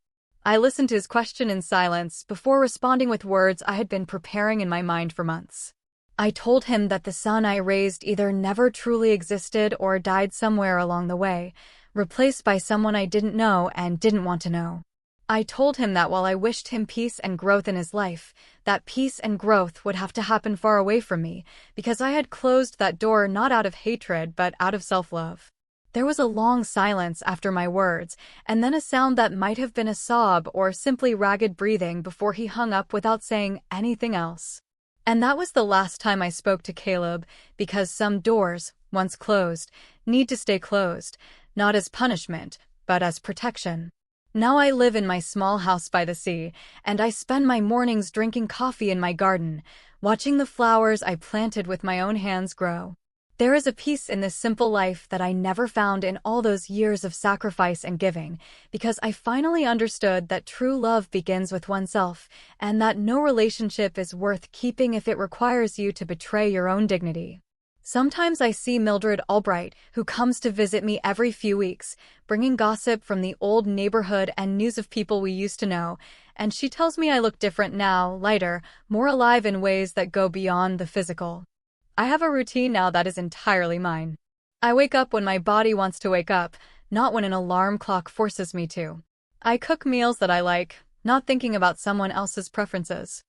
I listened to his question in silence before responding with words I had been preparing in my mind for months. I told him that the son I raised either never truly existed or died somewhere along the way, replaced by someone I didn't know and didn't want to know. I told him that while I wished him peace and growth in his life, that peace and growth would have to happen far away from me, because I had closed that door not out of hatred but out of self-love. There was a long silence after my words, and then a sound that might have been a sob or simply ragged breathing before he hung up without saying anything else. And that was the last time I spoke to Caleb, because some doors, once closed, need to stay closed, not as punishment, but as protection. Now I live in my small house by the sea, and I spend my mornings drinking coffee in my garden, watching the flowers I planted with my own hands grow. There is a peace in this simple life that I never found in all those years of sacrifice and giving, because I finally understood that true love begins with oneself, and that no relationship is worth keeping if it requires you to betray your own dignity. Sometimes I see Mildred Albright, who comes to visit me every few weeks, bringing gossip from the old neighborhood and news of people we used to know, and she tells me I look different now, lighter, more alive in ways that go beyond the physical. I have a routine now that is entirely mine. I wake up when my body wants to wake up, not when an alarm clock forces me to. I cook meals that I like, not thinking about someone else's preferences.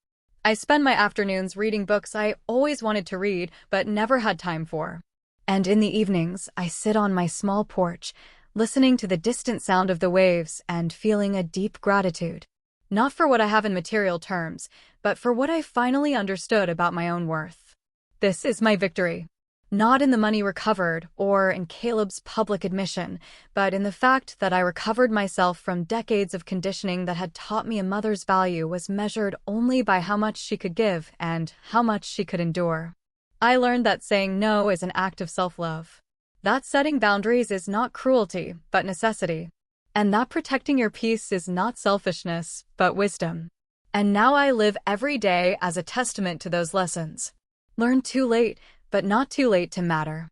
I spend my afternoons reading books I always wanted to read but never had time for. And in the evenings, I sit on my small porch, listening to the distant sound of the waves and feeling a deep gratitude. Not for what I have in material terms, but for what I finally understood about my own worth. This is my victory. Not in the money recovered or in Caleb's public admission, but in the fact that I recovered myself from decades of conditioning that had taught me a mother's value was measured only by how much she could give and how much she could endure. I learned that saying no is an act of self-love. That setting boundaries is not cruelty, but necessity. And that protecting your peace is not selfishness, but wisdom. And now I live every day as a testament to those lessons. Learn too late, but not too late to matter.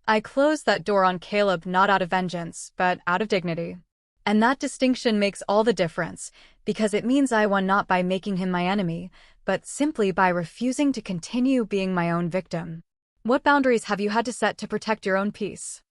I closed that door on Caleb not out of vengeance, but out of dignity. And that distinction makes all the difference, because it means I won not by making him my enemy, but simply by refusing to continue being my own victim. What boundaries have you had to set to protect your own peace?